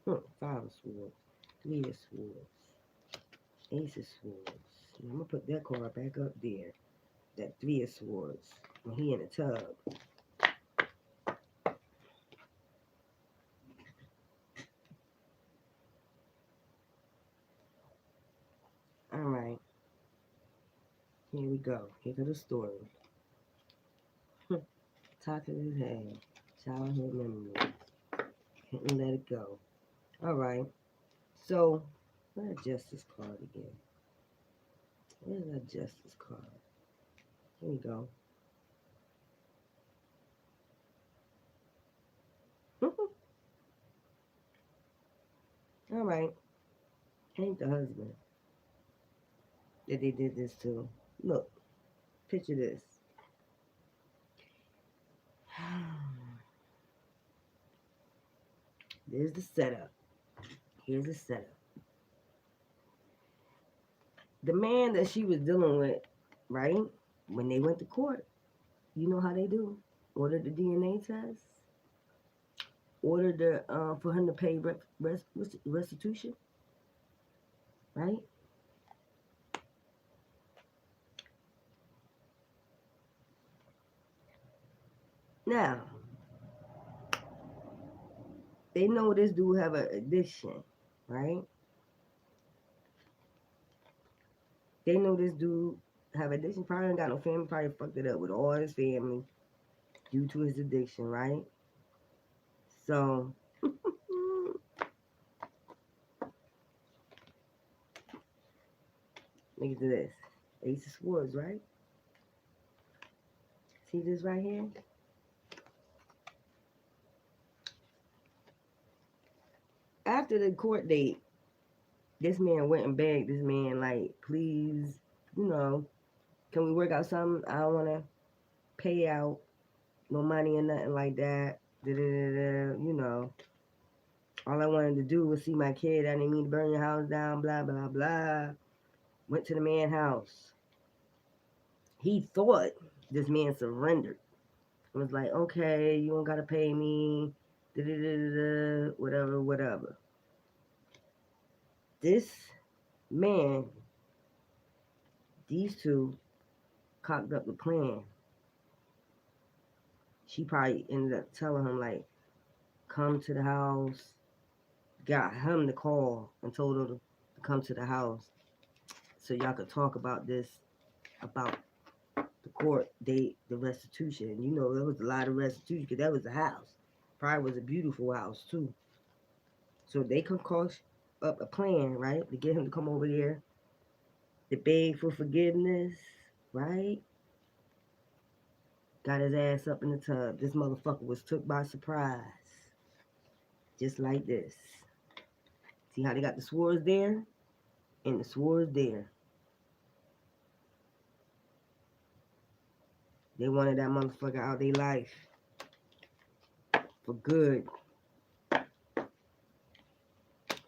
5 of Swords, 3 of Swords, Ace of Swords. I'm gonna put that card back up there. That 3 of Swords. When he in the tub. Alright. Here we go. Here to the story. Talk to his head. Childhood memories. Couldn't let it go. Alright. So, where's that Justice card again? Where's that Justice card? Here we go. Alright. Ain't the husband that they did this to. Look, picture this. There's the setup. Here's the setup. The man that she was dealing with, right? When they went to court, you know how they do. Ordered the DNA test. Ordered for him to pay restitution, right? Now, they know this dude have an addiction, right? They know this dude have addiction. Probably ain't got no family. Probably fucked it up with all his family due to his addiction, right? So, look at this. Ace of Swords, right? See this right here? After the court date, this man went and begged this man, like, please, can we work out something? I don't want to pay out no money or nothing like that. All I wanted to do was see my kid. I didn't mean to burn your house down, blah, blah, blah. Went to the man's house. He thought this man surrendered. It was like, okay, you don't got to pay me, whatever, whatever. This man, these two, cocked up the plan. She probably ended up telling him, like, come to the house. Got him to call and told her to come to the house so y'all could talk about this, about the court date, the restitution. There was a lot of restitution because that was a house. Probably was a beautiful house, too. So they could cost up a plan, right, to get him to come over there, to beg for forgiveness, right? Got his ass up in the tub. This motherfucker was took by surprise. Just like this. See how they got the swords there? And the swords there. They wanted that motherfucker out their life. For good.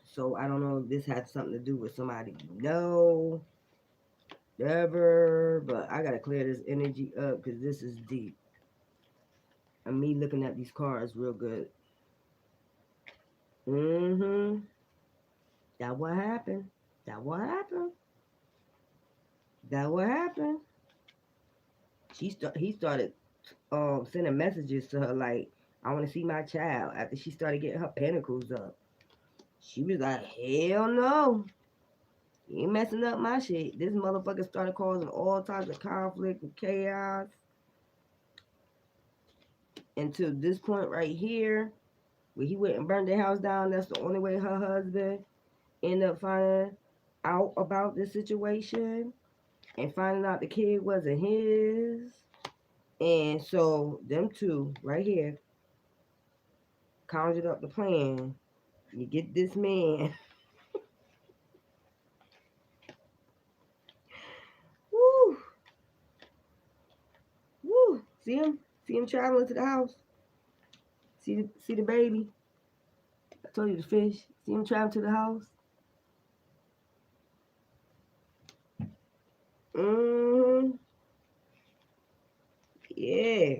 So I don't know if this has something to do with somebody ever, but I gotta clear this energy up because this is deep. And me looking at these cards real good. That what happened. That what happened. That what happened. He started sending messages to her like, I want to see my child. After she started getting her pentacles up, she was like, hell no. You ain't messing up my shit. This motherfucker started causing all types of conflict and chaos. Until this point right here, where he went and burned their house down, that's the only way her husband ended up finding out about this situation and finding out the kid wasn't his. And so them two right here conjured up the plan. You get this man. Woo! Woo! See him? See him traveling to the house? See the baby? I told you the fish. See him travel to the house? Yeah.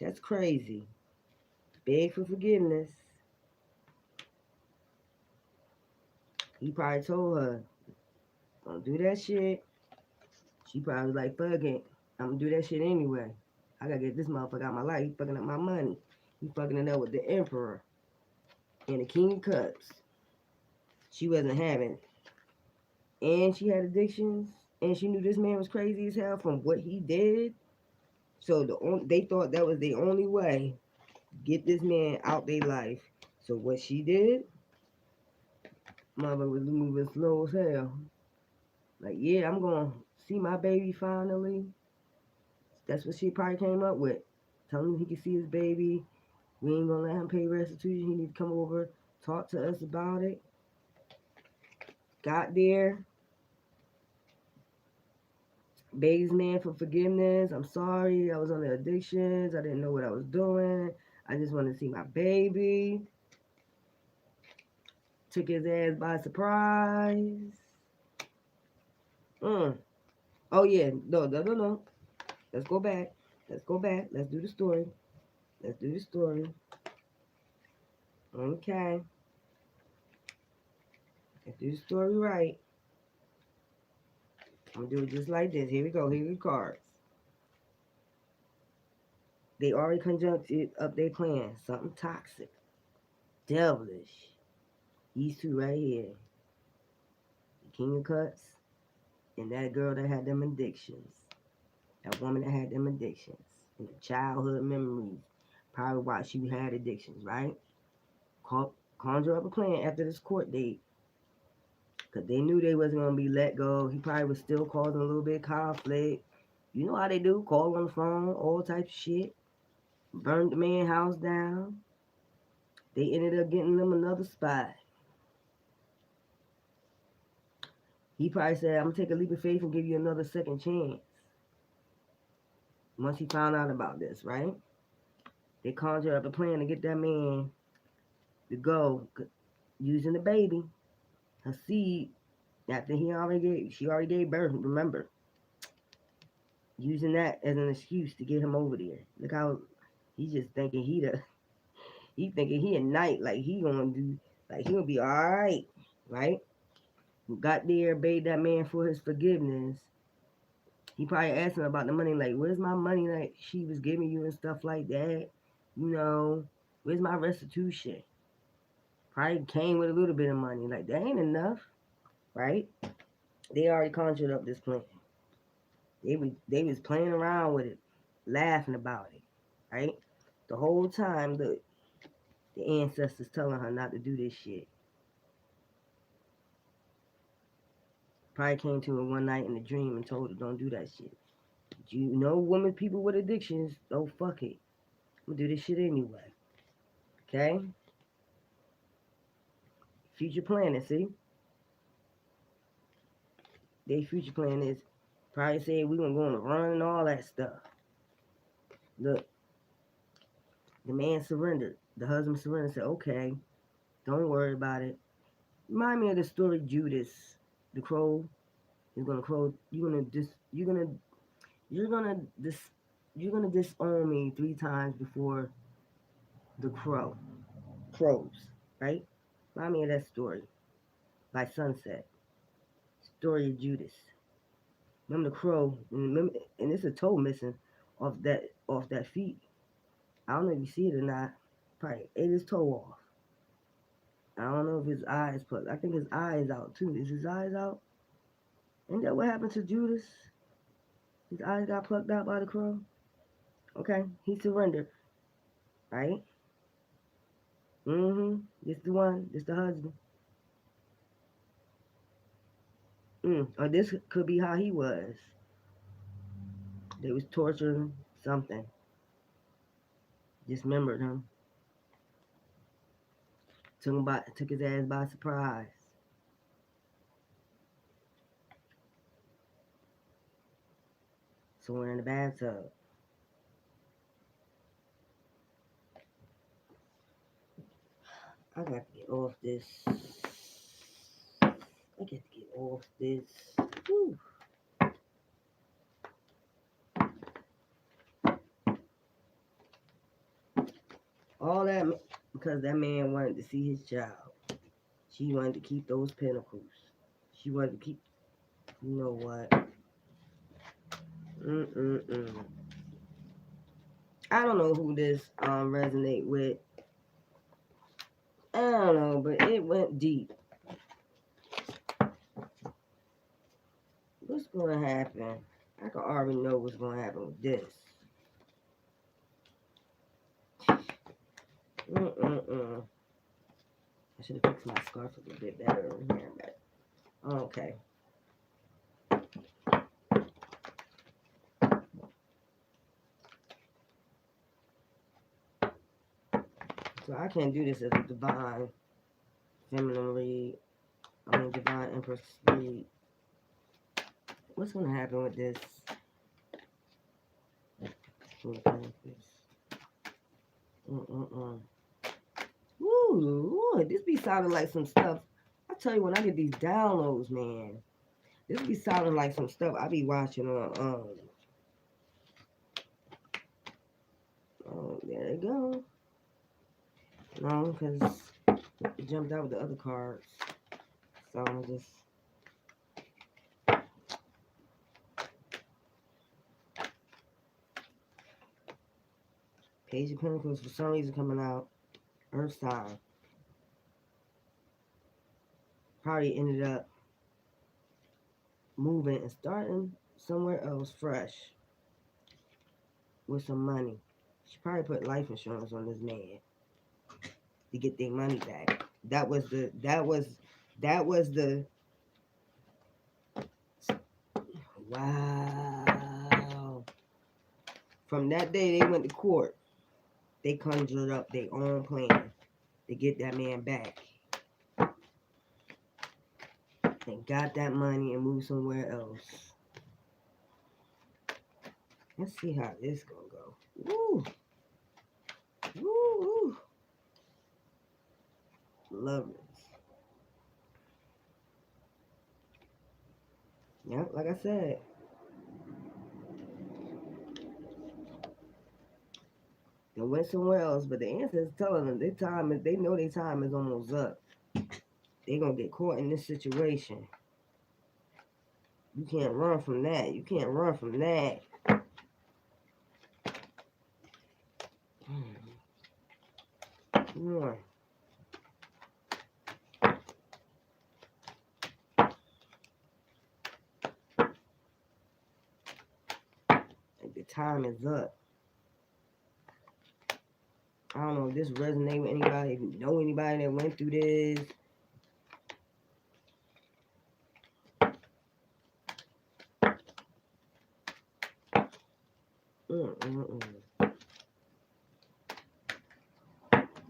That's crazy. Beg for forgiveness. He probably told her, don't do that shit. She probably was like, fuck it. I'm gonna do that shit anyway. I gotta get this motherfucker out of my life. He fucking up my money. He fucking it up with the emperor and the king of cups. She wasn't having it. And she had addictions. And she knew this man was crazy as hell from what he did. So they thought that was the only way to get this man out their life. So what she did, mother was moving slow as hell. Like, yeah, I'm gonna see my baby finally. That's what she probably came up with. Tell him he can see his baby. We ain't gonna let him pay restitution. He need to come over, talk to us about it. got there, begged his man for forgiveness. I'm sorry, I was on the addictions. I didn't know what I was doing. I just wanted to see my baby. Took his ass by surprise. Oh yeah, no. Let's go back. Let's go back. Let's do the story. Let's do the story. Okay. Let's do the story right. I'm gonna do it just like this. Here we go. Here are the cards. They already conjuncted up their plan. Something toxic, devilish. These two right here. The King of Cups and that girl that had them addictions. That woman that had them addictions. And the childhood memories. Probably why she had addictions, right? Conjure up a plan after this court date. Because they knew they wasn't going to be let go. He probably was still causing a little bit of conflict. You know how they do. Call on the phone, all types of shit. Burned the man's house down. They ended up getting them another spot. He probably said, I'm going to take a leap of faith and give you another second chance. Once he found out about this, right? They conjured up a plan to get that man to go using the baby, her seed, after she already gave birth, remember. Using that as an excuse to get him over there. Look how he's just thinking he thinking he a knight, like he gonna be alright, right? Got there, begged that man for his forgiveness. He probably asked him about the money, like, where's my money that she was giving you and stuff like that? You know, where's my restitution? Probably came with a little bit of money. Like, that ain't enough, right? They already conjured up this plan. They was playing around with it, laughing about it, right? The whole time, the ancestors telling her not to do this shit. Probably came to her one night in a dream and told her, don't do that shit. You know, women, people with addictions, oh, fuck it. I'm gonna do this shit anyway. Okay? Future planning, see? Their future plan is probably saying we're gonna go on a run and all that stuff. Look, the man surrendered. The husband surrendered and said, okay, don't worry about it. Remind me of the story Judas, the crow. He's gonna crow. You're gonna disown me 3 times before the crows, right? Remind me of that story by sunset. Story of Judas. Remember the crow? And it's a toe missing off that feet. I don't know if you see it or not. Probably ate his toe off. I don't know if his eyes put. I think his eye is out too. Is his eyes out? Ain't that what happened to Judas? His eyes got plucked out by the crow. Okay, he surrendered. Right? This the one. This the husband. Or this could be how he was. They was torturing something. Dismembered him. Took his ass by surprise. So we're in the bathtub. I got to get off this. Whew. All that because that man wanted to see his child. She wanted to keep those pinnacles. She wanted to keep. You know what? I don't know who this resonate with. I don't know, but it went deep. What's gonna happen? I can already know what's gonna happen with this. I should have fixed my scarf a little bit better in here, but okay. So I can't do this as a divine feminine read. Divine Empress Spirit. What's gonna happen with this? Ooh, this be sounding like some stuff. I tell you, when I get these downloads, man, this be sounding like some stuff I be watching on. Oh, there they go. No, because it jumped out with the other cards, so I'm just. Page of Pentacles for some reason coming out. Earth sign. Probably ended up moving and starting somewhere else fresh with some money. She probably put life insurance on this man to get their money back. That was the wow. From that day they went to court. They conjured up their own plan to get that man back. And got that money and moved somewhere else. Let's see how this gonna go. Woo! Woo! Love this. Yeah, like I said. They went somewhere else, but the ancestors telling them their time is, they know their time is almost up. They gonna get caught in this situation. You can't run from that. You can't run from that. Come on. The time is up. I don't know if this resonates with anybody. If you know anybody that went through this.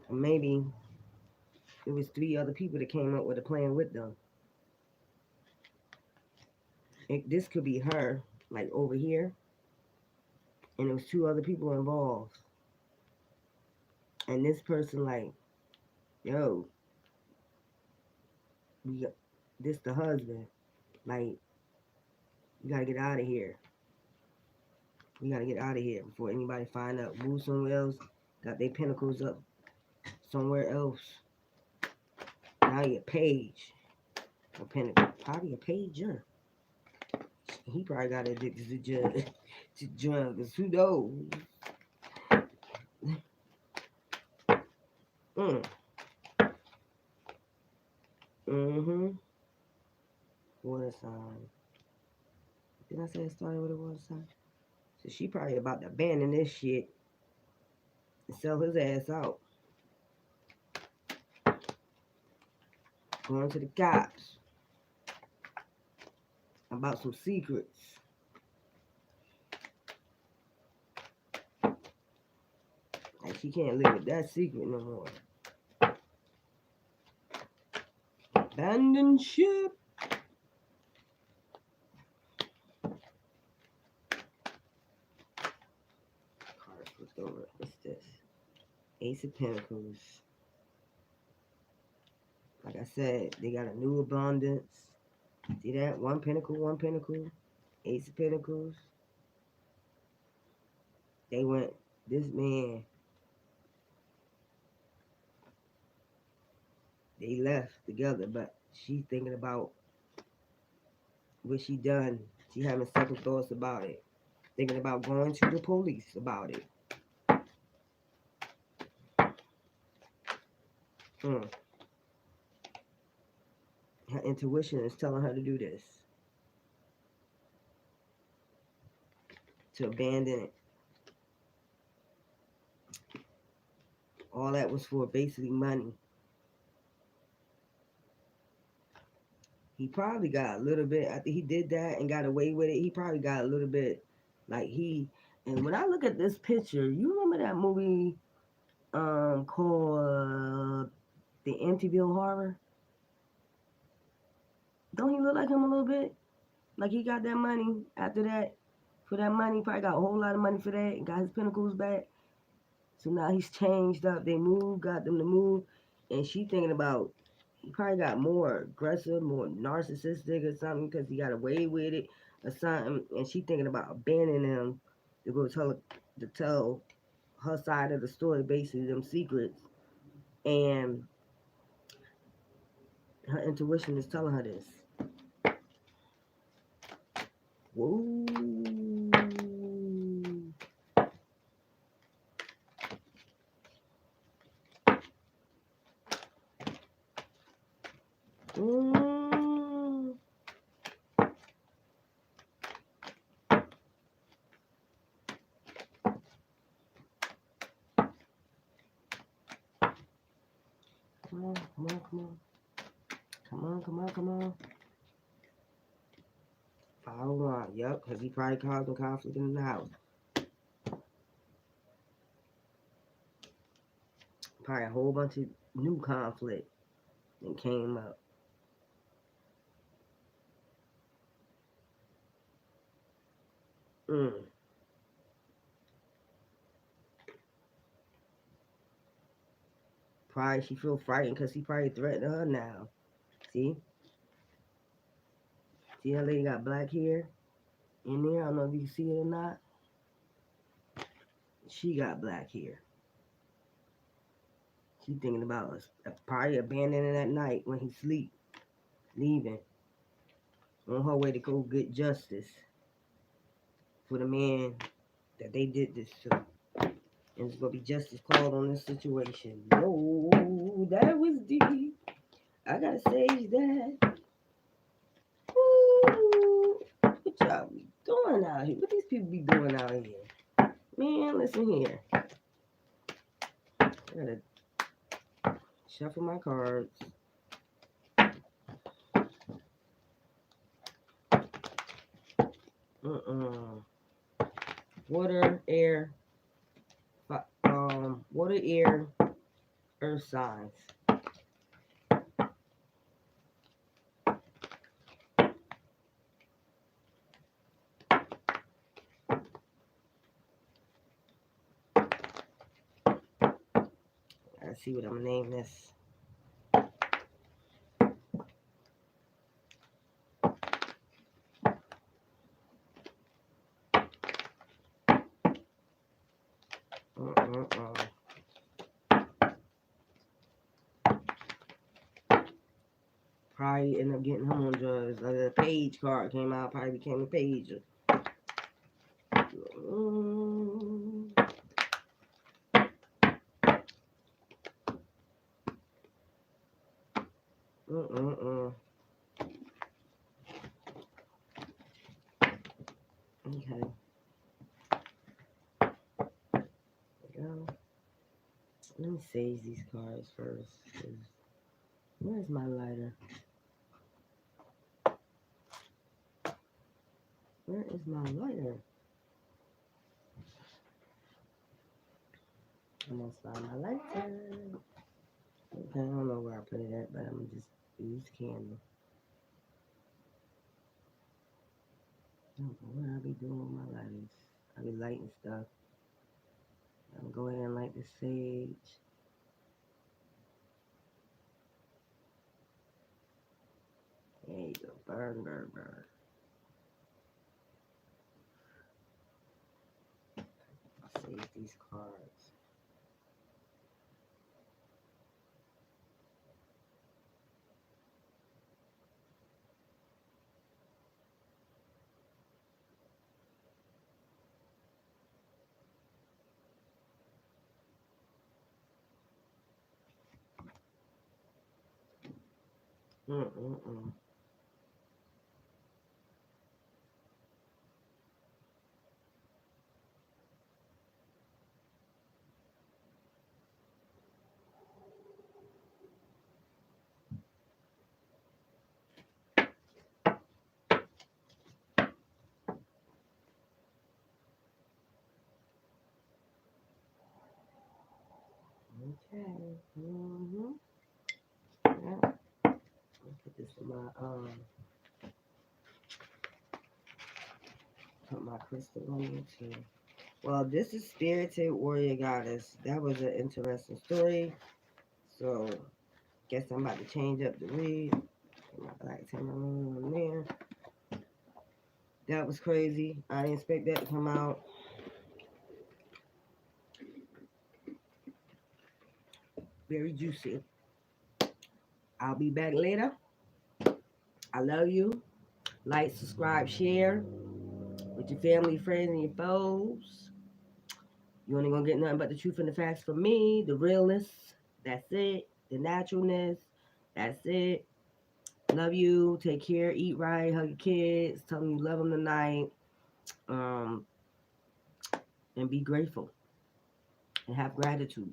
Or maybe it was 3 other people that came up with a plan with them. This could be her, like over here. And there was 2 other people involved. And this person like, yo, this the husband. Like, you gotta get out of here. You gotta get out of here before anybody find out. Move somewhere else. Got their pentacles up somewhere else. Now you're Page. A pentacle. Probably a pager. He probably got addicted to drugs. Who knows? Water sign. Did I say it started with a water sign? So she probably about to abandon this shit and sell his ass out. Going to the cops about some secrets. Like she can't live with that secret no more. Abandoned ship. Card flipped over. What's this? Ace of Pentacles. Like I said, they got a new abundance. See that? One pentacle, one pentacle. Ace of Pentacles. They went, this man, they left together, but she's thinking about what she done. She having second thoughts about it. Thinking about going to the police about it. Her intuition is telling her to do this. To abandon it. All that was for basically money. He probably got a little bit, after he did that and got away with it, he probably got a little bit, like and when I look at this picture, you remember that movie called The Amityville Horror? Don't he look like him a little bit? Like he got that money after that. For that money, probably got a whole lot of money for that and got his pinnacles back. So now he's changed up. They moved, got them to move. And she thinking about, he probably got more aggressive, more narcissistic or something because he got away with it or something. And she thinking about abandoning him to go tell her side of the story, basically them secrets. And her intuition is telling her this. Whoa. Mm. Come on, come on, come on. Come on, come on, come on. Follow on. Yep, because he probably caused some conflict in the house. Probably a whole bunch of new conflict that came up. Mm. Probably she feel frightened because he probably threatened her now. See? See that lady got black hair in there? I don't know if you can see it or not. She got black hair. She thinking about us probably abandoning that night when he sleep, leaving on her way to go get justice for the man that they did this to. And it's gonna be justice called on this situation. Whoa, that was deep. I gotta sage that. Ooh, what y'all be doing out here? What these people be doing out here? Man, listen here. I gotta shuffle my cards. Water, air, water, air, earth signs. Let's see what I'm gonna name this. Probably end up getting him on drugs. Like the page card came out, probably became a pager. Okay. Go. Let me save these cards first. Where's my lighter? Where is my lighter? I'm gonna find my lighter. Okay, I don't know where I put it at, but I'm gonna just use candle. I don't know what I be doing with my lighters. I be lighting stuff. I'm gonna go ahead and light the sage. There you go. Burn, burn, burn. Save these cards. Mm-mm-mm. Okay. Mm-hmm. Yeah. I'll put this in my put my crystal on there too. Well, this is Spirited Warrior Goddess. That was an interesting story. So, guess I'm about to change up the read. Put my black tourmaline on there. That was crazy. I didn't expect that to come out. Very juicy. I'll be back later. I love you. Like, subscribe, share with your family, friends, and your foes. You ain't gonna get nothing but the truth and the facts from me, the realness. That's it. The naturalness. That's it. Love you. Take care. Eat right. Hug your kids. Tell them you love them tonight. Um, and be grateful and have gratitude.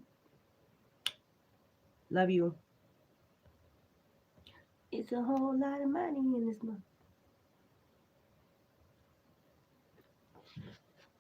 Love you. It's a whole lot of money in this month.